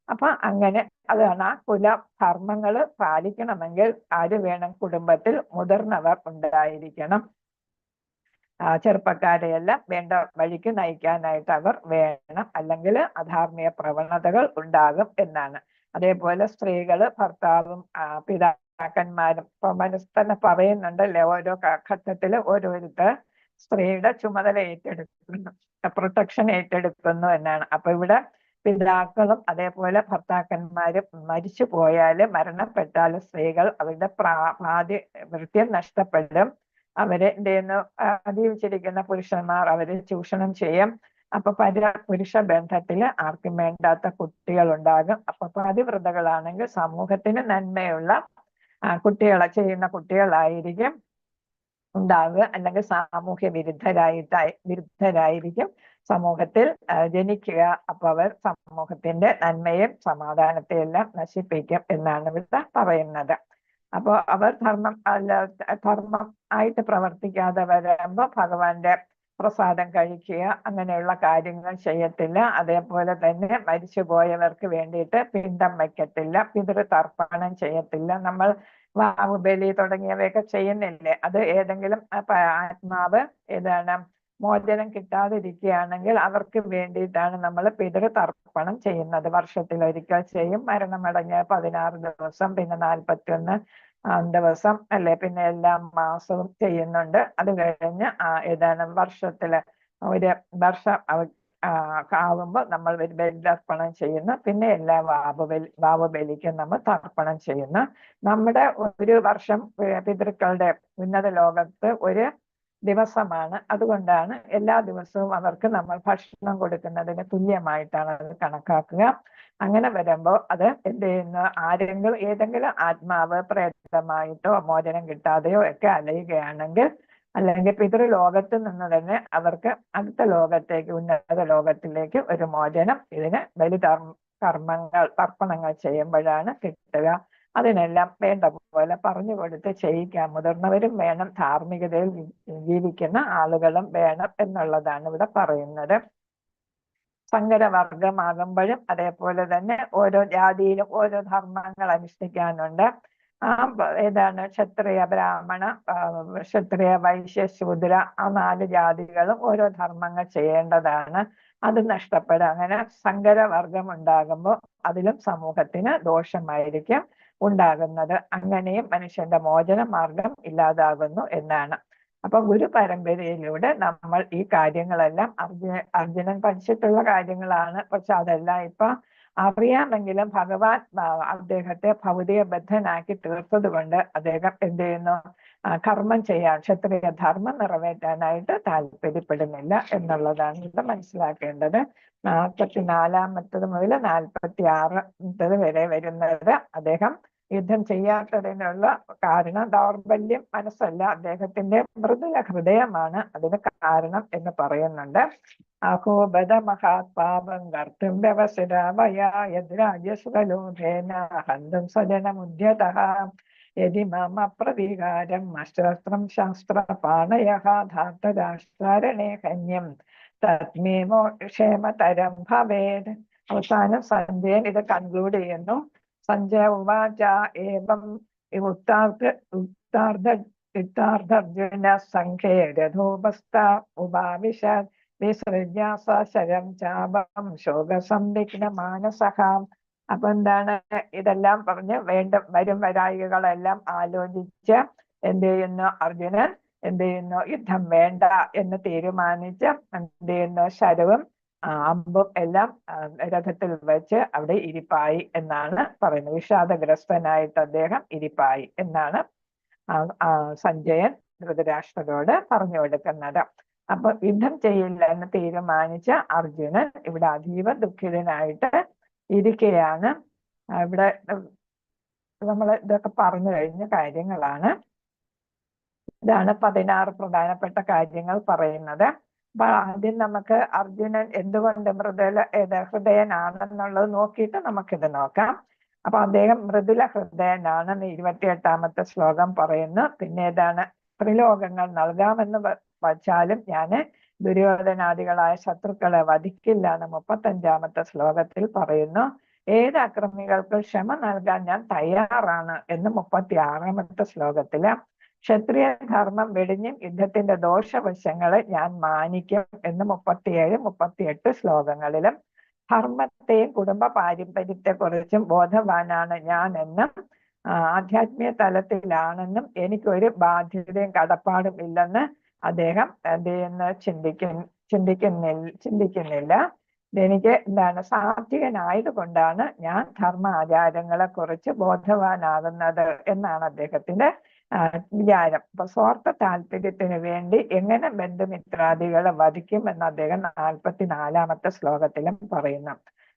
[SPEAKER 1] അപ്പൊ അങ്ങനെ അതാണ് ആ കുലധർമ്മങ്ങൾ പാലിക്കണമെങ്കിൽ ആര് വേണം? കുടുംബത്തിൽ മുതിർന്നവർ ഉണ്ടായിരിക്കണം. ചെറുപ്പക്കാരെയെല്ലാം വേണ്ട വഴിക്ക് നയിക്കാനായിട്ട് അവർ വേണം, അല്ലെങ്കിൽ അധാർമിക പ്രവണതകൾ ഉണ്ടാകും എന്നാണ്. അതേപോലെ സ്ത്രീകള്, ഭർത്താവും പിതാക്കന്മാരും ഇപ്പൊ തന്നെ പറയുന്നുണ്ടല്ലേ, ഓരോ ഘട്ടത്തില് ഓരോരുത്തർ സ്ത്രീയുടെ ചുമതല ഏറ്റെടുക്കുന്നു, പ്രൊട്ടക്ഷൻ ഏറ്റെടുക്കുന്നു എന്നാണ്. അപ്പൊ ഇവിടെ പിതാക്കളും അതേപോലെ ഭർത്താക്കന്മാരും മരിച്ചു പോയാല്, മരണപ്പെട്ടാലും സ്ത്രീകൾ അവരുടെ ഭൃത്യം നഷ്ടപ്പെടും. അവരെ ജീവിച്ചിരിക്കുന്ന പുരുഷന്മാർ അവരെ ചൂഷണം ചെയ്യും. അപ്പൊ പുരുഷ ബന്ധത്തില് ആർക്കും വേണ്ടാത്ത കുട്ടികൾ ഉണ്ടാകും. അപ്പൊ പതിവ്രതകളാണെങ്കിൽ സമൂഹത്തിന് നന്മയുള്ള ചെയ്യുന്ന കുട്ടികളായിരിക്കും ഉണ്ടാവുക, അല്ലെങ്കിൽ സാമൂഹ്യ വിരുദ്ധരായിരിക്കും സമൂഹത്തിൽ ജനിക്കുക. അപ്പൊ അവർ സമൂഹത്തിന്റെ നന്മയും സമാധാനത്തെയും എല്ലാം നശിപ്പിക്കും എന്നാണ് ഇവിടെ പറയുന്നത്. അപ്പൊ അവർ ധർമ്മം ആയിട്ട് പ്രവർത്തിക്കാതെ വരുമ്പോ ഭഗവാന്റെ പ്രസാദം കഴിക്കുക, അങ്ങനെയുള്ള കാര്യങ്ങൾ ചെയ്യത്തില്ല. അതേപോലെ തന്നെ മരിച്ചുപോയവർക്ക് വേണ്ടിയിട്ട് പിണ്ടം വയ്ക്കത്തില്ല, പിതൃതർപ്പണം ചെയ്യത്തില്ല. നമ്മൾ വാവുബലി തുടങ്ങിയവയൊക്കെ ചെയ്യുന്നില്ലേ, അത് ഏതെങ്കിലും ആത്മാവ് മോചനം കിട്ടാതിരിക്കുകയാണെങ്കിൽ അവർക്ക് വേണ്ടിയിട്ടാണ് നമ്മൾ പിതൃതർപ്പണം ചെയ്യുന്നത്. വർഷത്തിലൊരിക്കൽ ചെയ്യും. മരണമടഞ്ഞ 16 ദിവസം, പിന്നെ 41 ദിവസം അല്ലെ, പിന്നെ എല്ലാ മാസവും ചെയ്യുന്നുണ്ട്. അത് കഴിഞ്ഞ് വർഷത്തില് ഒരു വർഷം ആവുമ്പോൾ നമ്മൾ ബലിതർപ്പണം ചെയ്യുന്നു. പിന്നെ എല്ലാ വാവുബലിക്കും നമ്മൾ തർപ്പണം ചെയ്യുന്നു. നമ്മുടെ ഒരു വർഷം പിതൃക്കളുടെ ഉന്നത ലോകത്ത് ഒരു ദിവസമാണ്. അതുകൊണ്ടാണ് എല്ലാ ദിവസവും അവർക്ക് നമ്മൾ ഭക്ഷണം കൊടുക്കുന്നതിന് തുല്യമായിട്ടാണ് അത് കണക്കാക്കുക. അങ്ങനെ വരുമ്പോൾ അത് എന്ത് ചെയ്യുന്നു, ഏതെങ്കിലും ആത്മാവ് പ്രേതമായിട്ടോ മോചനം കിട്ടാതെയോ ഒക്കെ അലയുകയാണെങ്കിൽ, അല്ലെങ്കിൽ പിതൃലോകത്ത് നിന്ന് തന്നെ അവർക്ക് അടുത്ത ലോകത്തേക്ക്, ഉന്നത ലോകത്തിലേക്ക് ഒരു മോചനം ഇതിന് തർപ്പണങ്ങൾ ചെയ്യുമ്പോഴാണ് കിട്ടുക. അതിനെല്ലാം വേണ്ട പോലെ പറഞ്ഞു കൊടുത്ത് ചെയ്യിക്കാൻ മുതിർന്നവരും വേണം, ധാർമ്മികതയിൽ ജീവിക്കുന്ന ആളുകളും വേണം എന്നുള്ളതാണ് ഇവിടെ പറയുന്നത്. സങ്കരവർഗമാകുമ്പോഴും അതേപോലെ തന്നെ ഓരോ ജാതിയിലും ഓരോ ധർമ്മങ്ങൾ അനുഷ്ഠിക്കാനുണ്ട്. ക്ഷത്രിയ ബ്രാഹ്മണ, ക്ഷത്രിയ വൈശ്യ ശൂദ്ര, ആ 4 ജാതികളും ഓരോ ധർമ്മങ്ങൾ ചെയ്യേണ്ടതാണ്. അത് നഷ്ടപ്പെടുക. അങ്ങനെ സങ്കരവർഗം ഉണ്ടാകുമ്പോൾ അതിലും സമൂഹത്തിന് ദോഷമായിരിക്കും ഉണ്ടാകുന്നത്. അങ്ങനെയും മനുഷ്യന്റെ മോചന മാർഗം ഇല്ലാതാകുന്നു എന്നാണ്. അപ്പൊ ഗുരു പരമ്പരയിലൂടെ നമ്മൾ ഈ കാര്യങ്ങളെല്ലാം അർജുനൻ പഠിച്ചിട്ടുള്ള കാര്യങ്ങളാണ്. പക്ഷെ അതെല്ലാം ഇപ്പൊ അറിയാമെങ്കിലും ഭഗവാൻ അദ്ദേഹത്തെ ഭൗതിക ബദ്ധനാക്കി തീർത്തത് കൊണ്ട് അദ്ദേഹം എന്ത് ചെയ്യുന്നു, കർമ്മം ചെയ്യാൻ, ക്ഷത്രിയ ധർമ്മം നിറവേറ്റാനായിട്ട് താല്പര്യപ്പെടുന്നില്ല എന്നുള്ളതാണ് ഇവിടെ മനസ്സിലാക്കേണ്ടത്. 44 മുതൽ 46 വരെ വരുന്നത് അദ്ദേഹം യുദ്ധം ചെയ്യാത്തതിനുള്ള കാരണം ദൗർബല്യം മനസ്സല്ല, അദ്ദേഹത്തിന്റെ മൃദുല ഹൃദയമാണ് അതിന് കാരണം എന്ന് പറയുന്നുണ്ട്. അഹോബദ മഹാത്പാപം കർത്തും വ്യവസിരാജസ്വലോഭേന ഹന്തും സ്വജനമുദ്യതഃ യദി മമ പ്രതീകാരം അശസ്ത്രം ശാസ്ത്രപാണയഃ ധാർത്തരാഷ്ട്രാരണേ ഹന്യം തത്മേമോ ക്ഷേമതരം ഭവേത്. അവസാനം സഞ്ജയൻ ഇത് കൺക്ലൂഡ് ചെയ്യുന്നു. സഞ്ജയ ഉവാച ഏവം ഉക്താർദ്ധർജുന സംഖ്യേ രഥോപസ്ഥ ഉപാവിശ വിസൃജ്ഞാസരം ചാപം ശോകസംവിഘ്ന മാനസഃ. അപ്പൊ എന്താണ്, ഇതെല്ലാം പറഞ്ഞ് വരും വരായികളെല്ലാം ആലോചിച്ച് എന്ത് ചെയ്യുന്നു, അർജുനൻ എന്ത് ചെയ്യുന്നു, യുദ്ധം വേണ്ട എന്ന് തീരുമാനിച്ച് എന്ത് ചെയ്യുന്നു, ശരവും അമ്പും എല്ലാം രഥത്തിൽ വെച്ച് അവിടെ ഇരിപ്പായി എന്നാണ് പറയുന്നത്. വിഷാദഗ്രസ്തനായിട്ട് അദ്ദേഹം ഇരിപ്പായി എന്നാണ് സഞ്ജയൻ ധൃതരാഷ്ട്രരോട് പറഞ്ഞു കൊടുക്കുന്നത്. അപ്പൊ യുദ്ധം ചെയ്യില്ല എന്ന് തീരുമാനിച്ച അർജുനൻ ഇവിടെ അതീവ ദുഃഖിതനായിട്ട് ഇരിക്കുകയാണ്. ഇവിടെ നമ്മൾ ഇതൊക്കെ പറഞ്ഞു കഴിഞ്ഞ കാര്യങ്ങളാണ്. ഇതാണ് 16 പ്രധാനപ്പെട്ട കാര്യങ്ങൾ പറയുന്നത്. അപ്പൊ ആദ്യം നമുക്ക് അർജുനൻ എന്തുകൊണ്ട് ഹൃദയനാണെന്നുള്ളത് നോക്കിയിട്ട് നമുക്കിത് നോക്കാം. അപ്പൊ അദ്ദേഹം മൃദുല ഹൃദയനാണെന്ന് 28ാമത്തെ ശ്ലോകം പറയുന്നു. പിന്നെ ഏതാണ്, ത്രിലോകങ്ങൾ നൽകാമെന്ന് വച്ചാലും ഞാൻ ദുര്യോധനാദികളായ ശത്രുക്കളെ വധിക്കില്ല എന്ന് 35ാമത്തെ ശ്ലോകത്തിൽ പറയുന്നു. ഏത് അക്രമികൾക്ക് ക്ഷമ നൽകാൻ ഞാൻ തയ്യാറാണ് എന്ന് 36ാമത്തെ ശ്ലോകത്തില്, ക്ഷത്രിയ ധർമ്മം വെടിഞ്ഞും യുദ്ധത്തിന്റെ ദോഷവശങ്ങളെ ഞാൻ മാനിക്കും എന്ന് 37, 38 ശ്ലോകങ്ങളിലും, ധർമ്മത്തെയും കുടുംബ പാരമ്പര്യത്തെ കുറിച്ചും ബോധവാനാണ് ഞാൻ എന്നും ആധ്യാത്മിക തലത്തിലാണെന്നും എനിക്കൊരു ബാധ്യതയും കടപ്പാടും ഇല്ലെന്ന് അദ്ദേഹം എന്ത് ചെയ്യുന്ന ചിന്തിക്കുന്നില്ല. എനിക്ക് എന്താണ് സാത്വികനായത് കൊണ്ടാണ് ഞാൻ ധർമ്മ ആചാരങ്ങളെ കുറിച്ച് ബോധവാനാകുന്നത് എന്നാണ് അദ്ദേഹത്തിന്റെ വിചാരം. അപ്പൊ സ്വാർത്ഥ താല്പര്യത്തിന് വേണ്ടി എങ്ങനെ ബന്ധുമിത്രാദികളെ വധിക്കും എന്ന് അദ്ദേഹം 44-ാമത്തെ ശ്ലോകത്തിലും പറയുന്നു.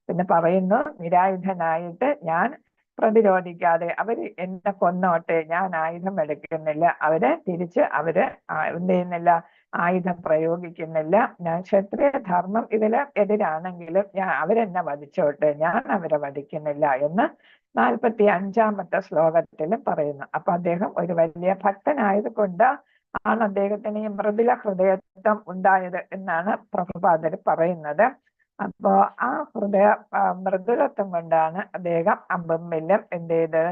[SPEAKER 1] പിന്നെ പറയുന്നു, നിരായുധനായിട്ട് ഞാൻ പ്രതിരോധിക്കാതെ അവര് എന്നെ കൊന്നോട്ടെ, ഞാൻ ആയുധം എടുക്കുന്നില്ല. തിരിച്ച് എന്ത് ചെയ്യുന്നില്ല, ആയുധം പ്രയോഗിക്കുന്നില്ല. ഞാൻ ക്ഷത്രിയ ധർമ്മം ഇതില് എതിരാണെങ്കിലും അവരെന്നെ വധിച്ചോട്ടെ, ഞാൻ അവരെ വധിക്കുന്നില്ല എന്ന് 45-ാമത്തെ ശ്ലോകത്തിലും പറയുന്നു. അപ്പൊ അദ്ദേഹം ഒരു വലിയ ഭക്തനായത് കൊണ്ട് ആണ് അദ്ദേഹത്തിന് ഈ മൃദുല ഹൃദയത്വം ഉണ്ടായത് എന്നാണ് പ്രഭുപാദർ പറയുന്നത്. അപ്പോ ആ മൃദുലത്വം കൊണ്ടാണ് അദ്ദേഹം അമ്പും വില്ലും എന്ത് ചെയ്ത്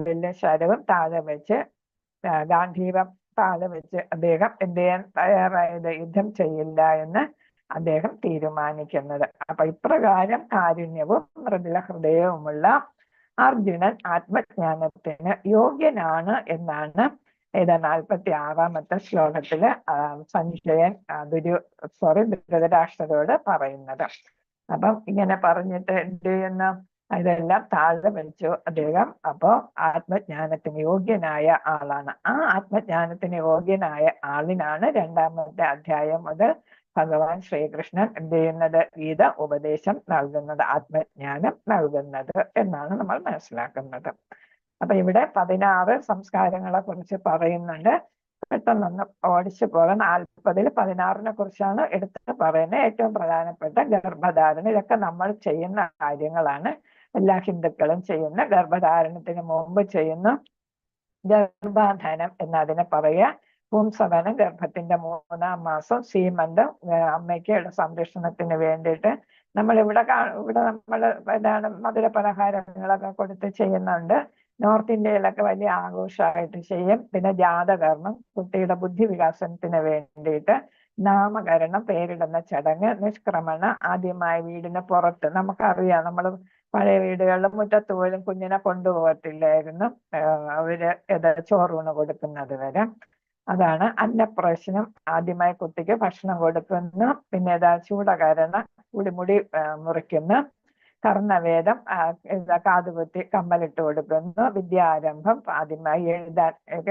[SPEAKER 1] വില്ലും ശരവും താഴെ വെച്ച് ഗാന്ധീവം താഴെ വെച്ച് അദ്ദേഹം എന്ത് ചെയ്യാൻ തയ്യാറായത്, യുദ്ധം ചെയ്യില്ല എന്ന് അദ്ദേഹം തീരുമാനിക്കുന്നത്. അപ്പൊ ഇപ്രകാരം കാരുണ്യവും മൃദുല ഹൃദയവുമുള്ള അർജുനൻ ആത്മജ്ഞാനത്തിന് യോഗ്യനാണ് എന്നാണ് 46-ാമത്തെ ശ്ലോകത്തില് സഞ്ജയൻ ധൃതരാഷ്ട്രരോട് പറയുന്നത്. അപ്പം ഇങ്ങനെ പറഞ്ഞിട്ട് എന്ത് ചെയ്യുന്ന ഇതെല്ലാം താഴെ വെച്ചു അദ്ദേഹം. അപ്പോ ആത്മജ്ഞാനത്തിന് യോഗ്യനായ ആളാണ്. ആ ആത്മജ്ഞാനത്തിന് യോഗ്യനായ ആളിനാണ് 2-ാമത്തെ അധ്യായം മുതൽ ഭഗവാൻ ശ്രീകൃഷ്ണൻ എന്ത് ചെയ്യുന്നത്, ഗീത ഉപദേശം നൽകുന്നത്, ആത്മജ്ഞാനം നൽകുന്നത് എന്നാണ് നമ്മൾ മനസ്സിലാക്കുന്നത്. അപ്പൊ ഇവിടെ 16 സംസ്കാരങ്ങളെ കുറിച്ച് പറയുന്നുണ്ട്. പെട്ടെന്നൊന്ന് ഓടിച്ചു പോകാൻ 40-ൽ 16-നെ കുറിച്ചാണ് എടുത്ത് പറയുന്നത്. ഏറ്റവും പ്രധാനപ്പെട്ട ഗർഭധാരണ, ഇതൊക്കെ നമ്മൾ ചെയ്യുന്ന കാര്യങ്ങളാണ്, എല്ലാ ഹിന്ദുക്കളും ചെയ്യുന്ന. ഗർഭധാരണത്തിന് മുമ്പ് ചെയ്യുന്ന ഗർഭാധാനം എന്നതിനെ പറയുക. പുംസവനം ഗർഭത്തിന്റെ 3-ാം മാസം, സീമന്തം അമ്മയ്ക്ക് സംരക്ഷണത്തിന് വേണ്ടിയിട്ട് നമ്മൾ ഇവിടെ നമ്മൾ മധുര പലഹാരങ്ങളൊക്കെ കൊടുത്ത് ചെയ്യുന്നുണ്ട്. നോർത്ത് ഇന്ത്യയിലൊക്കെ വലിയ ആഘോഷമായിട്ട് ചെയ്യും. പിന്നെ ജാതകർമ്മം, കുട്ടിയുടെ ബുദ്ധി വികാസനത്തിന് വേണ്ടിയിട്ട് നാമകരണം, പേരിടുന്ന ചടങ്ങ്, നിഷ്ക്രമണ, ആദ്യമായി വീടിന് പുറത്ത്, നമുക്കറിയാം നമ്മൾ പഴയ വീടുകളിൽ മുറ്റത്ത് പോലും കുഞ്ഞിനെ കൊണ്ടുപോകത്തില്ലായിരുന്നു, അവര് ചോറൂണ് കൊടുക്കുന്നത് വരെ. അതാണ് അന്നപ്രശ്നം, ആദ്യമായി കുട്ടിക്ക് ഭക്ഷണം കൊടുക്കുന്നു. പിന്നെ ചൂടകരണ, കുടിമുടി മുറിക്കുന്നു. കർണവേദം, കാതുകുത്തി കമ്മലിട്ട് കൊടുക്കുന്നു. വിദ്യാരംഭം, ആദ്യമായി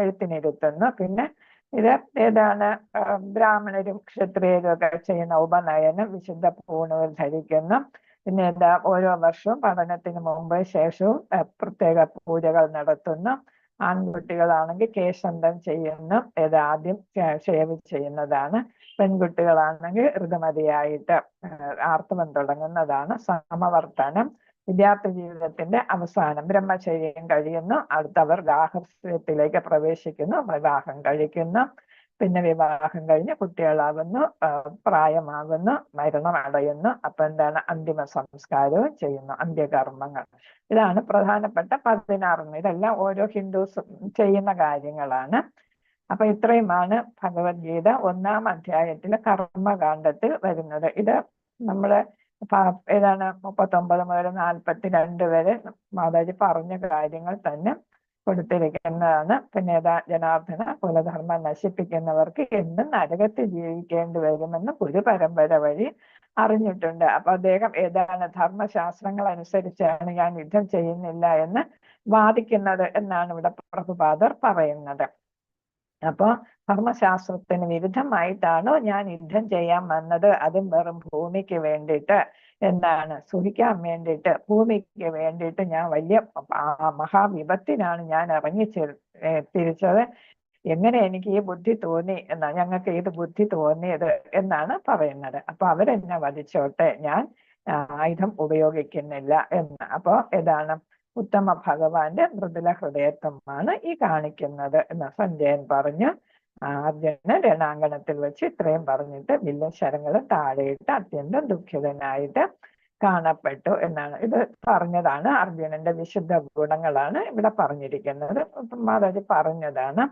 [SPEAKER 1] എഴുത്തിനിരുത്തുന്നു. പിന്നെ ഇത് ബ്രാഹ്മണരും ക്ഷത്രിയരും ഒക്കെ ചെയ്യുന്ന ഉപനയനം, വിശുദ്ധ പൂണൂൽ ധരിക്കുന്നു. പിന്നെ ഓരോ വർഷവും പഠനത്തിന് മുമ്പ് ശേഷവും പ്രത്യേക പൂജകൾ നടത്തുന്നു. ആൺകുട്ടികളാണെങ്കിൽ കേശന്തം ചെയ്യുന്നു, ആദ്യം ഷേവ് ചെയ്യുന്നതാണ്. പെൺകുട്ടികളാണെങ്കിൽ ഋതുമതിയായിട്ട് ആർത്തവം തുടങ്ങുന്നതാണ്. സമവർത്തനം, വിദ്യാർത്ഥി ജീവിതത്തിന്റെ അവസാനം, ബ്രഹ്മചര്യം കഴിയുന്നു, അടുത്തവർ ഗാർഹസ്ഥ്യത്തിലേക്ക് പ്രവേശിക്കുന്നു, വിവാഹം കഴിക്കുന്നു. പിന്നെ വിവാഹം കഴിഞ്ഞ് കുട്ടികളാകുന്നു, പ്രായമാകുന്നു, മരണം അടയുന്നു. അപ്പൊ അന്തിമ സംസ്കാരവും ചെയ്യുന്നു, അന്ത്യകർമ്മങ്ങൾ. ഇതാണ് പ്രധാനപ്പെട്ട 16. ഇതെല്ലാം ഓരോ ഹിന്ദുസും ചെയ്യുന്ന കാര്യങ്ങളാണ്. അപ്പൊ ഇത്രയുമാണ് ഭഗവത്ഗീത 1-ാം അധ്യായത്തിലെ കർമ്മകാണ്ഡത്തിൽ വരുന്നത്. ഇത് നമ്മള് 39 മുതൽ 42 വരെ മാതാജി പറഞ്ഞ കാര്യങ്ങൾ തന്നെ കൊടുത്തിരിക്കുന്നതാണ്. പിന്നെ ജനാർദ്ദന, കുലധർമ്മം നശിപ്പിക്കുന്നവർക്ക് എന്നും നരകത്തിൽ ജീവിക്കേണ്ടി വരുമെന്ന് ഗുരുപരമ്പര വഴി അറിഞ്ഞിട്ടുണ്ട്. അപ്പൊ അദ്ദേഹം ധർമ്മശാസ്ത്രങ്ങൾ അനുസരിച്ചാണ് ഞാൻ യുദ്ധം ചെയ്യുന്നില്ല എന്ന് വാദിക്കുന്നത് എന്നാണ് ഇവിടെ പ്രഭുപാദർ പറയുന്നത്. അപ്പൊ ധർമ്മശാസ്ത്രത്തിന് വിരുദ്ധമായിട്ടാണോ ഞാൻ യുദ്ധം ചെയ്യാൻ വന്നത്? അതും വെറും ഭൂമിക്ക് വേണ്ടിയിട്ട്, സുഖിക്കാൻ വേണ്ടിയിട്ട്, ഭൂമിക്ക് വേണ്ടിയിട്ട് ഞാൻ വലിയ മഹാവിപത്തിനാണ് ഞാൻ തിരിച്ചത്. എങ്ങനെ എനിക്ക് ഈ ബുദ്ധി തോന്നി ഞങ്ങൾക്ക് ഇത് ബുദ്ധി തോന്നിയത് എന്നാണ് പറയുന്നത്. അപ്പൊ അവരെന്നെ വധിച്ചോട്ടെ, ഞാൻ ആയുധം ഉപയോഗിക്കുന്നില്ല എന്ന്. അപ്പോ ഉത്തമ ഭഗവാന്റെ മൃദുല ഹൃദയത്വമാണ് ഈ കാണിക്കുന്നത് എന്ന് സഞ്ജയൻ പറഞ്ഞു. അർജുനൻ രണാങ്കണത്തിൽ വെച്ച് ഇത്രയും പറഞ്ഞിട്ട് വില്ലും ശരങ്ങളും താഴെയിട്ട് അത്യന്തം ദുഃഖിതനായിട്ട് കാണപ്പെട്ടു എന്നാണ്. ഇത് പറഞ്ഞതാണ് അർജുനന്റെ വിശുദ്ധ ഗുണങ്ങളാണ് ഇവിടെ പറഞ്ഞിരിക്കുന്നത്. മാതാജി പറഞ്ഞതാണ്.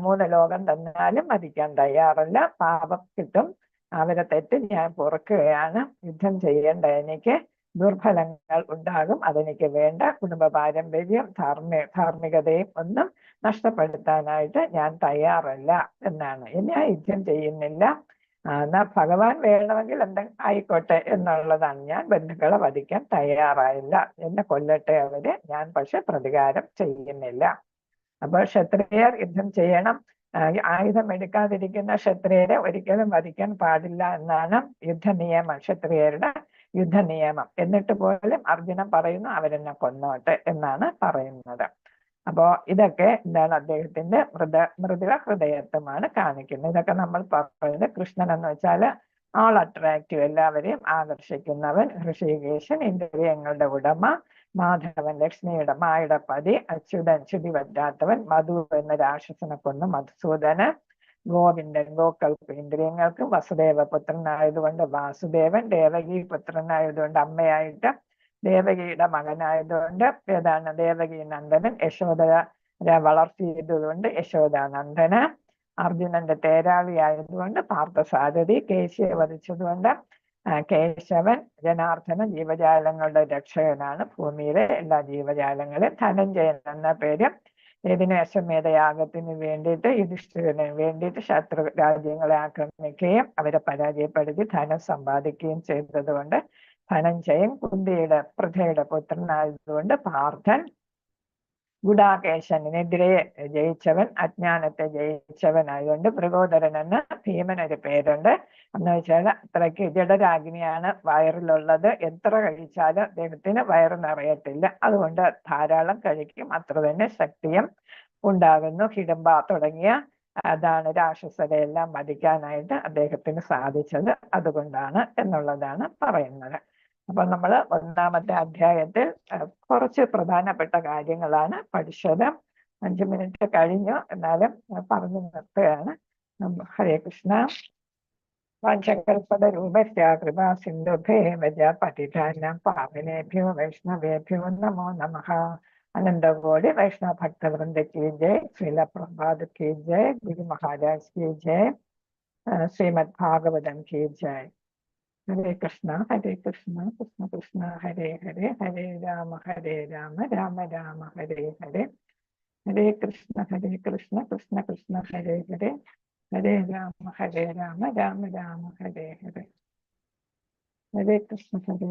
[SPEAKER 1] 3 ലോകം തന്നാലും മരിക്കാൻ തയ്യാറല്ല, പാപം കിട്ടും, അവരെ തെറ്റ് ഞാൻ പൊറുക്കുകയാണ്, യുദ്ധം ചെയ്യേണ്ട എനിക്ക്, ദുർഫലങ്ങൾ ഉണ്ടാകും. അതെനിക്ക് വേണ്ട. കുടുംബ പാരമ്പര്യം, ധാർമ്മികതയും ഒന്നും നഷ്ടപ്പെടുത്താനായിട്ട് ഞാൻ തയ്യാറല്ല എന്നാണ്. ഞാൻ യുദ്ധം ചെയ്യുന്നില്ല. എന്നാ ഭഗവാൻ വേണമെങ്കിൽ ആയിക്കോട്ടെ എന്നുള്ളതാണ്. ഞാൻ ബന്ധുക്കളെ വധിക്കാൻ തയ്യാറായില്ല. എന്നെ കൊല്ലട്ടെ അവര്, ഞാൻ പക്ഷെ പ്രതികാരം ചെയ്യുന്നില്ല. അപ്പോൾ ക്ഷത്രിയർ യുദ്ധം ചെയ്യണം. ആയുധം എടുക്കാതിരിക്കുന്ന ക്ഷത്രിയരെ ഒരിക്കലും വധിക്കാൻ പാടില്ല എന്നാണ് യുദ്ധനിയമം, ക്ഷത്രിയരുടെ യുദ്ധനിയമം. എന്നിട്ട് പോലും അർജുനൻ പറയുന്നു അവരെന്നെ കൊന്നോട്ടെ എന്നാണ് പറയുന്നത്. അപ്പോ ഇതൊക്കെ എന്താണ് അദ്ദേഹത്തിന്റെ മൃദുല ഹൃദയത്വമാണ് കാണിക്കുന്നത്. ഇതൊക്കെ നമ്മൾ പറയുന്നത് കൃഷ്ണൻ എന്ന് വെച്ചാല് ആൾ അട്രാക്റ്റീവ്, എല്ലാവരെയും ആകർഷിക്കുന്നവൻ. ഋഷികേശൻ ഇന്ദ്രിയങ്ങളുടെ ഉടമ, മാധവൻ ലക്ഷ്മിയുടെ മായുടെ പതി, അച്യുതൻ ചുടി പറ്റാത്തവൻ, മധു എന്ന രാക്ഷസനെ കൊന്ന് മധുസൂദനൻ, ഗോവിന്ദൻ ഗോക്കൾക്ക് ഇന്ദ്രിയങ്ങൾക്കും, വസുദേവ പുത്രനായതുകൊണ്ട് വാസുദേവൻ, ദേവകി പുത്രനായതുകൊണ്ട് അമ്മയായിട്ട് ദേവകിയുടെ മകനായതുകൊണ്ട് ഏതാണ് ദേവകി നന്ദനൻ, യശോദ വളർത്തിയതുകൊണ്ട് യശോദാനന്ദന്, അർജുനന്റെ തേരാളിയായതുകൊണ്ട് പാർത്ഥസാരഥി, കേശിയെ വധിച്ചതുകൊണ്ട് കേശവൻ, ജനാർദ്ദനൻ ജീവജാലങ്ങളുടെ രക്ഷകനാണ്, ഭൂമിയിലെ എല്ലാ ജീവജാലങ്ങളെയും. ധനഞ്ജയൻ എന്ന പേര് ഏതിന് അശ്വമേധയാഗത്തിന് വേണ്ടിയിട്ട് യുധിഷ്ഠിരന് വേണ്ടിയിട്ട് ശത്രു രാജ്യങ്ങളെ ആക്രമിക്കുകയും അവരെ പരാജയപ്പെടുത്തി ധനം സമ്പാദിക്കുകയും ചെയ്തതുകൊണ്ട് ധനഞ്ജയൻ. കുന്തിയുടെ പൃഥയുടെ പുത്രനായതുകൊണ്ട് പാർത്ഥൻ. ഗുഡാകേശനെതിരെ ജയിച്ചവൻ, അജ്ഞാനത്തെ ജയിച്ചവനായതുകൊണ്ട് പ്രകോദരൻ എന്ന് ഭീമനൊരു പേരുണ്ട്. എന്ന് വെച്ചാൽ അത്രയ്ക്ക് ജഡരാഗ്നിയാണ് വയറിലുള്ളത്. എത്ര കഴിച്ചാലും അദ്ദേഹത്തിന് വയറ് നിറയത്തില്ല. അതുകൊണ്ട് ധാരാളം കഴിക്കും. അത്ര തന്നെ ശക്തിയും ഉണ്ടാകുന്നു. ഹിഡംബ തുടങ്ങിയ അതാണ് രാക്ഷസരെയെല്ലാം വധിക്കാനായിട്ട് അദ്ദേഹത്തിന് സാധിച്ചത് അതുകൊണ്ടാണ് എന്നുള്ളതാണ് പറയുന്നത്. അപ്പൊ നമ്മൾ ഒന്നാമത്തെ അധ്യായത്തിൽ കുറച്ച് പ്രധാനപ്പെട്ട കാര്യങ്ങളാണ് പഠിച്ചത്. 5 മിനിറ്റ് കഴിഞ്ഞു, എന്നാലും പറഞ്ഞു നിർത്തുകയാണ്. ഹരേ കൃഷ്ണ. വാഞ്ചകൽപത രൂപസ്യ കൃപാ സിന്ധുഭേവജ പതിതാനാം പാവനേഭ്യോ വൈഷ്ണവേഭ്യോ നമോ നമഃ. അനന്തകോടി വൈഷ്ണവ ഭക്തവൃന്ദ കി ജയ്. ശ്രീല പ്രഭാത് കി ജയ്. ഗുരു മഹാരാജ് കി ജയ്. ശ്രീമദ് ഭാഗവതം കി ജയ്. ഹരേ കൃഷ്ണ കൃഷ്ണ കൃഷ്ണ ഹരേ ഹരേ, ഹരേ രാമ രാമ രാമ ഹരേ ഹരേ. ഹരേ കൃഷ്ണ കൃഷ്ണ കൃഷ്ണ ഹരേ ഹരേ, ഹരേ രാമ രാമ രാമ ഹരേ ഹരേ. ഹരേ കൃഷ്ണ ഹരേ